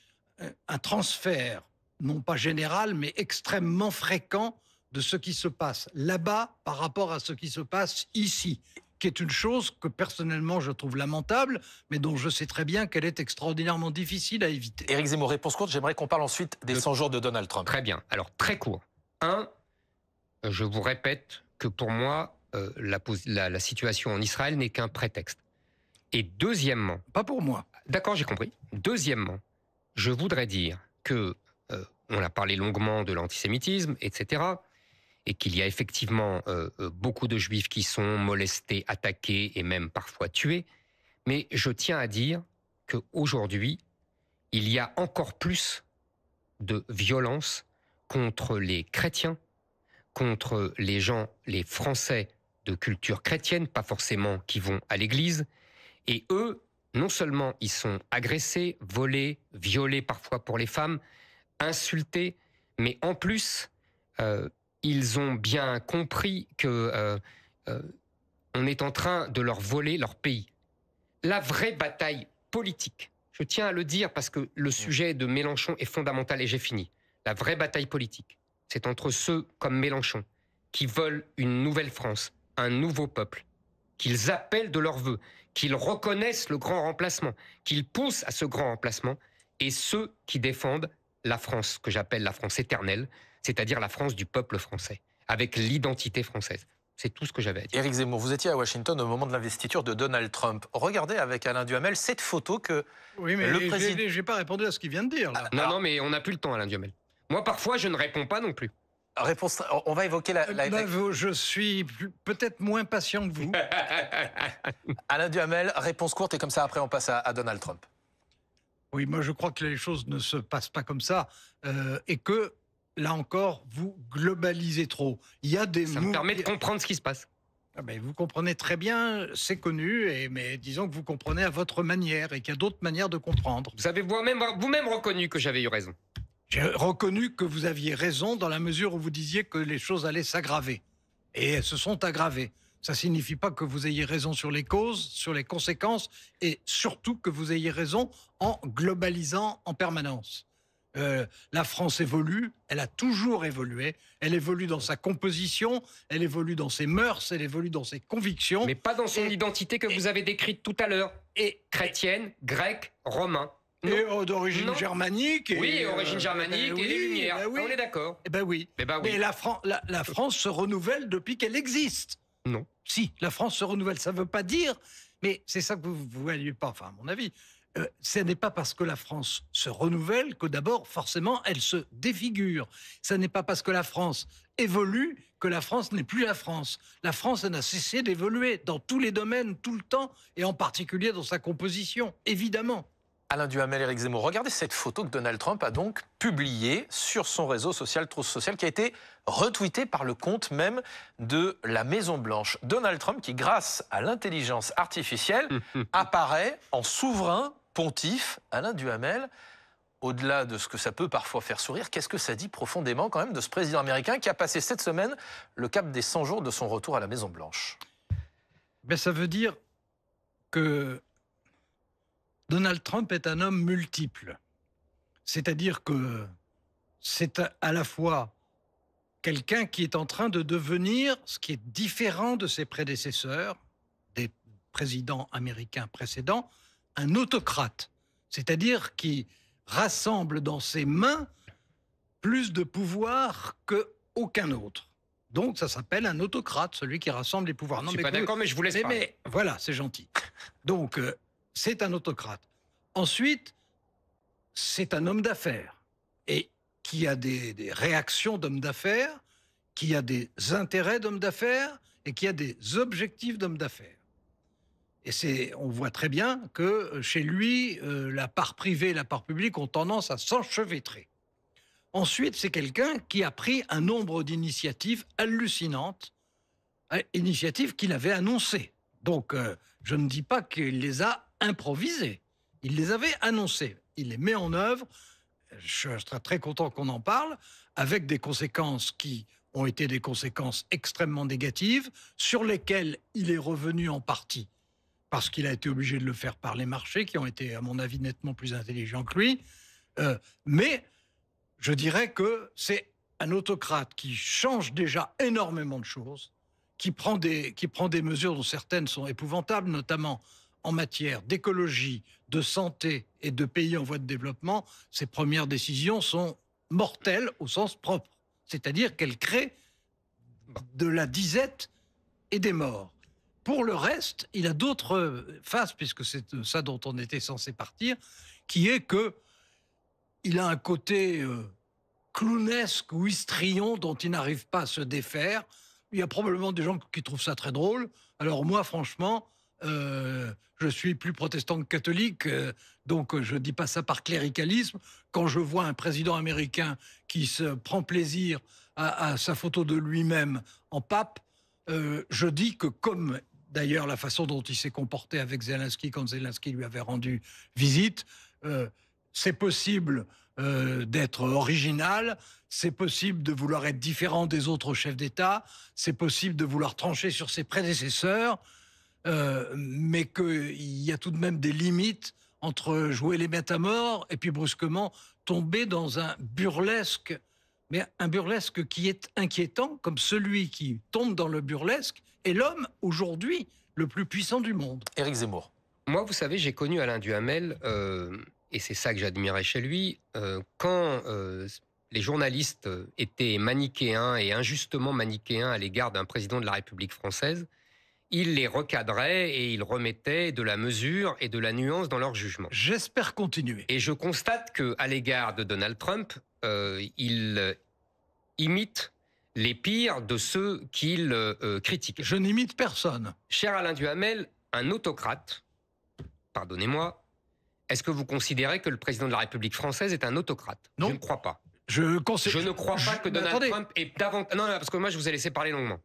un transfert, non pas général, mais extrêmement fréquent de ce qui se passe là-bas par rapport à ce qui se passe ici, qui est une chose que personnellement je trouve lamentable, mais dont je sais très bien qu'elle est extraordinairement difficile à éviter. Éric Zemmour, réponse courte, j'aimerais qu'on parle ensuite des 100 jours de Donald Trump. Très bien. Alors, très court. Je vous répète que pour moi, la situation en Israël n'est qu'un prétexte. Et deuxièmement... Pas pour moi. D'accord, j'ai compris. Deuxièmement, je voudrais dire que on a parlé longuement de l'antisémitisme, etc., et qu'il y a effectivement beaucoup de juifs qui sont molestés, attaqués et même parfois tués. Mais je tiens à dire qu'aujourd'hui, il y a encore plus de violence contre les chrétiens, contre les gens, les Français de culture chrétienne, pas forcément qui vont à l'église. Et eux, non seulement ils sont agressés, volés, violés parfois pour les femmes, insultés, mais en plus, ils ont bien compris que on est en train de leur voler leur pays. La vraie bataille politique, je tiens à le dire parce que le sujet de Mélenchon est fondamental et j'ai fini. La vraie bataille politique, c'est entre ceux comme Mélenchon qui veulent une nouvelle France, un nouveau peuple, qu'ils appellent de leur vœu, qu'ils reconnaissent le grand remplacement, qu'ils poussent à ce grand remplacement, et ceux qui défendent la France, que j'appelle la France éternelle, c'est-à-dire la France du peuple français, avec l'identité française. C'est tout ce que j'avais à dire. Éric Zemmour, vous étiez à Washington au moment de l'investiture de Donald Trump. Regardez avec Alain Duhamel cette photo que oui, mais le président... Je n'ai pas répondu à ce qu'il vient de dire. Là. Non, mais on n'a plus le temps, Alain Duhamel. Moi, parfois, je ne réponds pas non plus. Réponse, on va évoquer Je suis peut-être moins patient que vous. Alain Duhamel, réponse courte et comme ça après on passe à Donald Trump. Oui, moi je crois que les choses ne se passent pas comme ça et que, là encore, vous globalisez trop. Il y a des ça me permet de comprendre ce qui se passe. Ah ben, vous comprenez très bien, c'est connu, mais disons que vous comprenez à votre manière et qu'il y a d'autres manières de comprendre. Vous avez vous-même reconnu que j'avais eu raison. J'ai reconnu que vous aviez raison dans la mesure où vous disiez que les choses allaient s'aggraver. Et elles se sont aggravées. Ça ne signifie pas que vous ayez raison sur les causes, sur les conséquences, et surtout que vous ayez raison en globalisant en permanence. La France évolue, elle a toujours évolué, elle évolue dans sa composition, elle évolue dans ses mœurs, elle évolue dans ses convictions. Mais pas dans son identité que vous avez décrite tout à l'heure. Chrétienne, grecque, romain. Et d'origine germanique. Oui, origine germanique et les Lumières. Ben oui. On est d'accord. Eh ben oui. Eh ben oui. Mais la France se renouvelle depuis qu'elle existe. Non. Si, la France se renouvelle. Ça ne veut pas dire, mais c'est ça que vous ne voyez pas, enfin, à mon avis. Ce n'est pas parce que la France se renouvelle que d'abord, forcément, elle se défigure. Ce n'est pas parce que la France évolue que la France n'est plus la France. La France, elle n'a cessé d'évoluer dans tous les domaines, tout le temps, et en particulier dans sa composition, évidemment. Alain Duhamel, Éric Zemmour, regardez cette photo que Donald Trump a donc publiée sur son réseau social, Truth Social, qui a été retweetée par le compte même de la Maison-Blanche. Donald Trump qui, grâce à l'intelligence artificielle, apparaît en souverain pontife. Alain Duhamel, au-delà de ce que ça peut parfois faire sourire, qu'est-ce que ça dit profondément quand même de ce président américain qui a passé cette semaine le cap des 100 jours de son retour à la Maison-Blanche? Ben, ça veut dire que Donald Trump est un homme multiple. C'est-à-dire que c'est à la fois quelqu'un qui est en train de devenir ce qui est différent de ses prédécesseurs, des présidents américains précédents, un autocrate. C'est-à-dire qui rassemble dans ses mains plus de pouvoir qu'aucun autre. Donc ça s'appelle un autocrate, celui qui rassemble les pouvoirs. Non, je ne suis pas d'accord, mais je vous laisse parler. Mais voilà, c'est gentil. Donc c'est un autocrate. Ensuite, c'est un homme d'affaires et qui a des réactions d'homme d'affaires, qui a des intérêts d'homme d'affaires et qui a des objectifs d'homme d'affaires. Et on voit très bien que chez lui, la part privée et la part publique ont tendance à s'enchevêtrer. Ensuite, c'est quelqu'un qui a pris un nombre d'initiatives hallucinantes, initiatives qu'il avait annoncées. Donc, je ne dis pas qu'il les a improvisées. Il les avait annoncées. Il les met en œuvre. Je serais très content qu'on en parle, avec des conséquences qui ont été des conséquences extrêmement négatives, sur lesquelles il est revenu en partie parce qu'il a été obligé de le faire par les marchés, qui ont été, à mon avis, nettement plus intelligents que lui. Mais je dirais que c'est un autocrate qui change déjà énormément de choses, qui prend des mesures dont certaines sont épouvantables, notamment en matière d'écologie, de santé et de pays en voie de développement. Ses premières décisions sont mortelles au sens propre, c'est-à-dire qu'elles créent de la disette et des morts. Pour le reste, il a d'autres phases, puisque c'est de ça dont on était censé partir, qui est que il a un côté clownesque ou histrion dont il n'arrive pas à se défaire. Il y a probablement des gens qui trouvent ça très drôle. Alors moi, franchement, je suis plus protestant que catholique, donc je ne dis pas ça par cléricalisme. Quand je vois un président américain qui se prend plaisir à sa photo de lui-même en pape, je dis que comme d'ailleurs la façon dont il s'est comporté avec Zelensky quand Zelensky lui avait rendu visite, c'est possible d'être original, c'est possible de vouloir être différent des autres chefs d'État, c'est possible de vouloir trancher sur ses prédécesseurs, mais qu'il y a tout de même des limites entre jouer les bêtes à mort et puis brusquement tomber dans un burlesque, mais un burlesque qui est inquiétant, comme celui qui tombe dans le burlesque est l'homme aujourd'hui le plus puissant du monde. Éric Zemmour. Moi, vous savez, j'ai connu Alain Duhamel, et c'est ça que j'admirais chez lui, quand les journalistes étaient manichéens et injustement manichéens à l'égard d'un président de la République française, il les recadrait et il remettait de la mesure et de la nuance dans leur jugement. J'espère continuer. Et je constate qu'à l'égard de Donald Trump, il imite les pires de ceux qu'il critique. Je n'imite personne. Cher Alain Duhamel, un autocrate, pardonnez-moi, est-ce que vous considérez que le président de la République française est un autocrate? Non. Je ne crois pas. Je ne crois pas que Donald Trump est davantage... Non, parce que moi, je vous ai laissé parler longuement.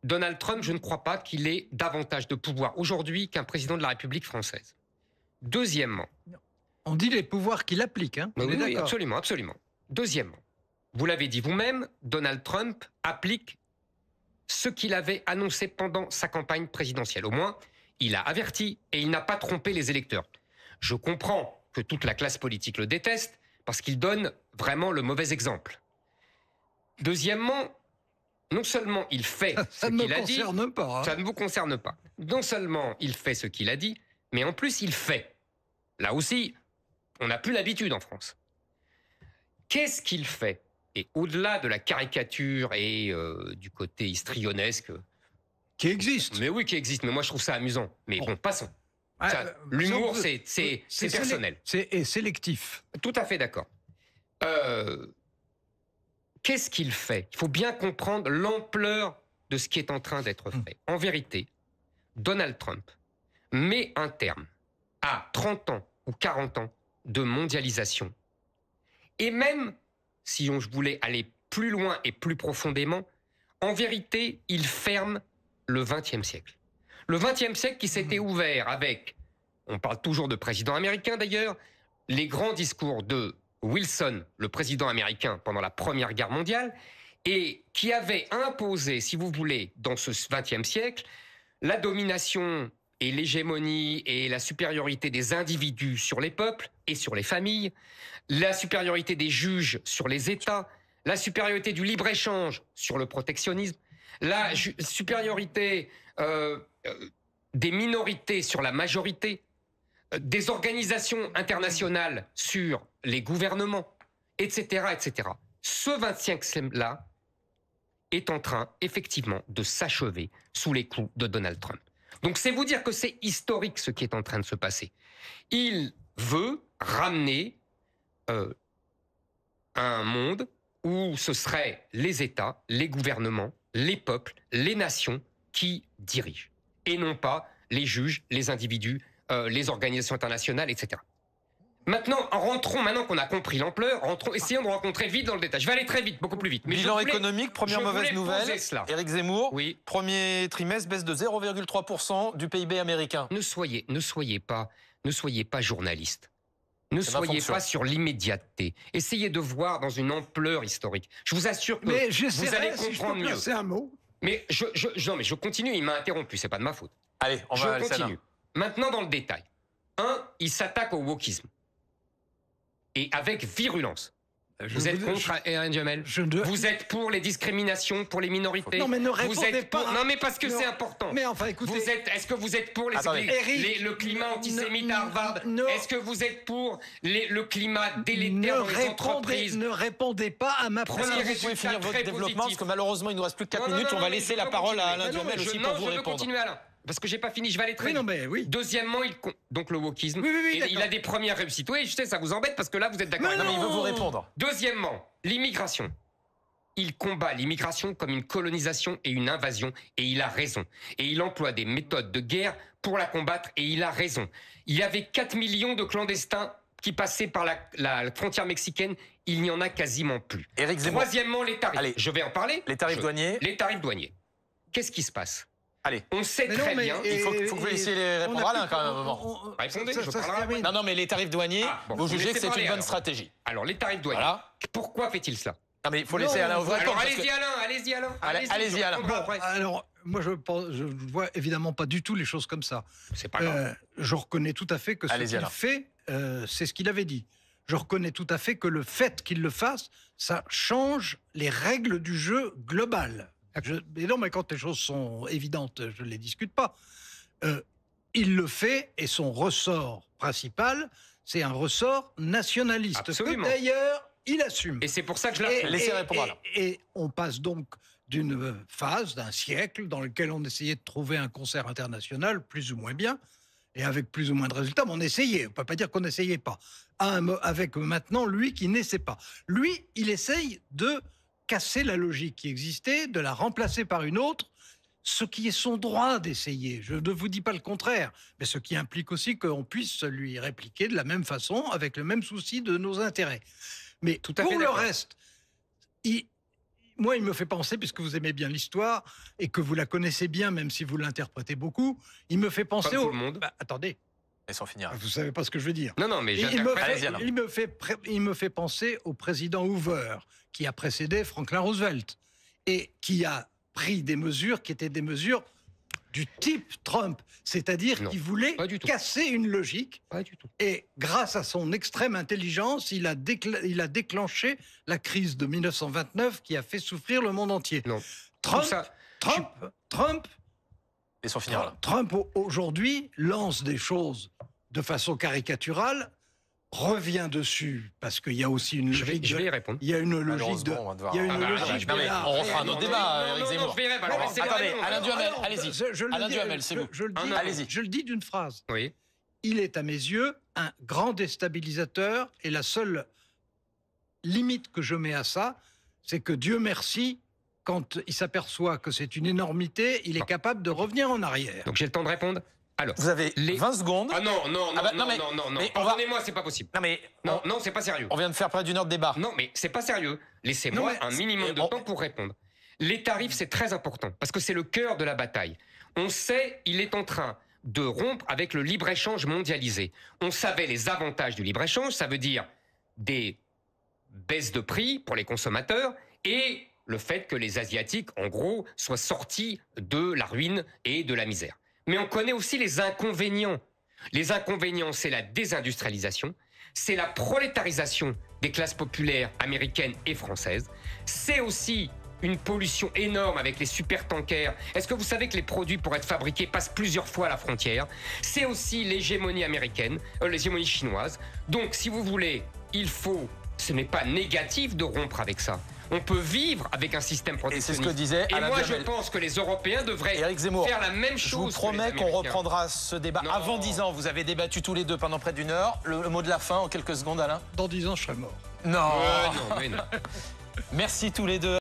Donald Trump, je ne crois pas qu'il ait davantage de pouvoir aujourd'hui qu'un président de la République française. Deuxièmement... On dit les pouvoirs qu'il applique, hein? Oui, absolument, absolument. Deuxièmement, vous l'avez dit vous-même, Donald Trump applique ce qu'il avait annoncé pendant sa campagne présidentielle. Au moins, il a averti et il n'a pas trompé les électeurs. Je comprends que toute la classe politique le déteste parce qu'il donne vraiment le mauvais exemple. Deuxièmement, non seulement il fait ce qu'il a dit... Ça ne me concerne pas. Hein. Ça ne vous concerne pas. Non seulement il fait ce qu'il a dit, mais en plus il fait. Là aussi, on n'a plus l'habitude en France. Qu'est-ce qu'il fait? Et au-delà de la caricature et du côté histrionesque... Qui existe. Mais oui, qui existe. Mais moi, je trouve ça amusant. Mais bon, passons. L'humour, c'est personnel. C'est sélectif. Tout à fait d'accord. Qu'est-ce qu'il fait? Il faut bien comprendre l'ampleur de ce qui est en train d'être fait. En vérité, Donald Trump met un terme à 30 ans ou 40 ans de mondialisation. Et même, si je voulais aller plus loin et plus profondément, en vérité, il ferme le XXe siècle. Le XXe siècle qui s'était ouvert avec, on parle toujours de président américain d'ailleurs, les grands discours de Wilson, le président américain pendant la Première Guerre mondiale, et qui avait imposé, si vous voulez, dans ce XXe siècle, la domination et l'hégémonie et la supériorité des individus sur les peuples et sur les familles, la supériorité des juges sur les États, la supériorité du libre-échange sur le protectionnisme, la supériorité des minorités sur la majorité, des organisations internationales sur les gouvernements, etc., etc. Ce 25e siècle-là est en train, effectivement, de s'achever sous les coups de Donald Trump. Donc c'est vous dire que c'est historique ce qui est en train de se passer. Il veut ramener un monde où ce seraient les États, les gouvernements, les peuples, les nations qui dirigent. Et non pas les juges, les individus, les organisations internationales, etc. Maintenant, maintenant qu'on a compris l'ampleur, essayons de rentrer vite dans le détail. Je vais aller très vite, beaucoup plus vite. Mais bilan économique, première mauvaise nouvelle. Éric Zemmour, oui. Premier trimestre, baisse de 0,3% du PIB américain. Ne soyez pas journaliste. Ne soyez pas sur l'immédiateté. Essayez de voir dans une ampleur historique. Je vous assure que vous allez comprendre mieux. C'est un mot. Mais je continue, il m'a interrompu, c'est pas de ma faute. Allez, on va continue. Maintenant, dans le détail. Il s'attaque au wokisme. Et avec virulence. Vous êtes contre Alain Duhamel? Vous êtes pour les discriminations, pour les minorités? Non, mais ne répondez pas. Non, mais parce que c'est important. Mais enfin, écoutez... Est-ce que vous êtes pour le climat antisémite à Harvard? Est-ce que vous êtes pour le climat délétère dans les entreprises? Ne répondez pas à ma Premier Vous pouvez finir votre développement, parce que malheureusement, il nous reste plus que 4 minutes. On va laisser la parole à Alain Duhamel aussi pour vous je veux répondre. continuer, Alain. Parce que j'ai pas fini, je vais aller très vite. Deuxièmement, donc le wokisme. Il a des premières réussites. Oui, je sais, ça vous embête parce que là, vous êtes d'accord. Non, mais il veut vous répondre. Deuxièmement, l'immigration. Il combat l'immigration comme une colonisation et une invasion, et il a raison. Et il emploie des méthodes de guerre pour la combattre, et il a raison. Il y avait 4 millions de clandestins qui passaient par la frontière mexicaine. Il n'y en a quasiment plus. Éric Zemmour. Troisièmement, les tarifs. Allez, je vais en parler. Les tarifs douaniers. Les tarifs douaniers. Qu'est-ce qui se passe? Allez. On sait très bien. Il faut que vous laissiez répondre à Alain quand même un moment. Répondez, je parlerai. Non, mais les tarifs douaniers, vous jugez que c'est une bonne stratégie. Alors, les tarifs douaniers. Voilà. Pourquoi fait-il cela? Non, mais il faut laisser Alain ouvrir. Alors, allez-y, Alain. Allez-y, Alain. Alors, moi, je ne vois évidemment pas du tout les choses comme ça. C'est pas grave. Je reconnais tout à fait que ce qu'il fait, c'est ce qu'il avait dit. Je reconnais tout à fait que le fait qu'il le fasse, ça change les règles du jeu global. Mais non, mais quand les choses sont évidentes, je ne les discute pas. Il le fait, et son ressort principal, c'est un ressort nationaliste. Absolument. Que d'ailleurs, il assume. Et c'est pour ça que je l'appelle. Laissez répondre Alain. Et on passe donc d'une phase, d'un siècle, dans lequel on essayait de trouver un concert international, plus ou moins bien, et avec plus ou moins de résultats, mais on essayait. On ne peut pas dire qu'on n'essayait pas. Avec maintenant, lui qui n'essaie pas. Lui, il essaye de casser la logique qui existait, de la remplacer par une autre, ce qui est son droit d'essayer. Je ne vous dis pas le contraire, mais ce qui implique aussi qu'on puisse lui répliquer de la même façon, avec le même souci de nos intérêts. Mais pour le reste, moi, il me fait penser, puisque vous aimez bien l'histoire, et que vous la connaissez bien, même si vous l'interprétez beaucoup, il me fait penser au... Tout le monde. Attendez. Laissons finir. Vous savez pas ce que je veux dire. Non, mais il me fait penser au président Hoover, qui a précédé Franklin Roosevelt, et qui a pris des mesures qui étaient des mesures du type Trump, c'est-à-dire qu'il voulait casser une logique. Pas du tout. Et grâce à son extrême intelligence, il a déclenché la crise de 1929 qui a fait souffrir le monde entier. Non. Trump, laissons finir. Trump aujourd'hui lance des choses de façon caricaturale, revient dessus parce qu'il y a aussi une logique. Je vais y répondre. Il y a une logique de. Il y a une logique. On refera notre débat, Éric Zemmour. Attendez, Alain Duhamel, allez-y. Alain Duhamel, c'est vous. Allez-y. Je le dis d'une phrase. Oui. Il est à mes yeux un grand déstabilisateur, et la seule limite que je mets à ça, c'est que Dieu merci, quand il s'aperçoit que c'est une énormité, il est capable de revenir en arrière. Donc j'ai le temps de répondre. Alors, vous avez 20 secondes. Ah non. Pardonnez-moi, c'est pas possible. Non, c'est pas sérieux. On vient de faire près d'une heure de débat. Non, mais c'est pas sérieux. Laissez-moi un minimum de temps pour répondre. Les tarifs, c'est très important, parce que c'est le cœur de la bataille. On sait, il est en train de rompre avec le libre-échange mondialisé. On savait les avantages du libre-échange, ça veut dire des baisses de prix pour les consommateurs, et le fait que les Asiatiques, en gros, soient sortis de la ruine et de la misère. Mais on connaît aussi les inconvénients. Les inconvénients, c'est la désindustrialisation, c'est la prolétarisation des classes populaires américaines et françaises, c'est aussi une pollution énorme avec les supertankers. Est-ce que vous savez que les produits, pour être fabriqués, passent plusieurs fois la frontière? C'est aussi l'hégémonie américaine, l'hégémonie chinoise. Donc, si vous voulez, ce n'est pas négatif de rompre avec ça. On peut vivre avec un système protectionniste. Et c'est ce que disait Alain Duhamel. Je pense que les Européens devraient faire la même chose. Je vous promets qu'on reprendra ce débat. Avant 10 ans, vous avez débattu tous les deux pendant près d'une heure. Le mot de la fin en quelques secondes, Alain. Dans 10 ans, je serai mort. Non. Mais non. Merci tous les deux.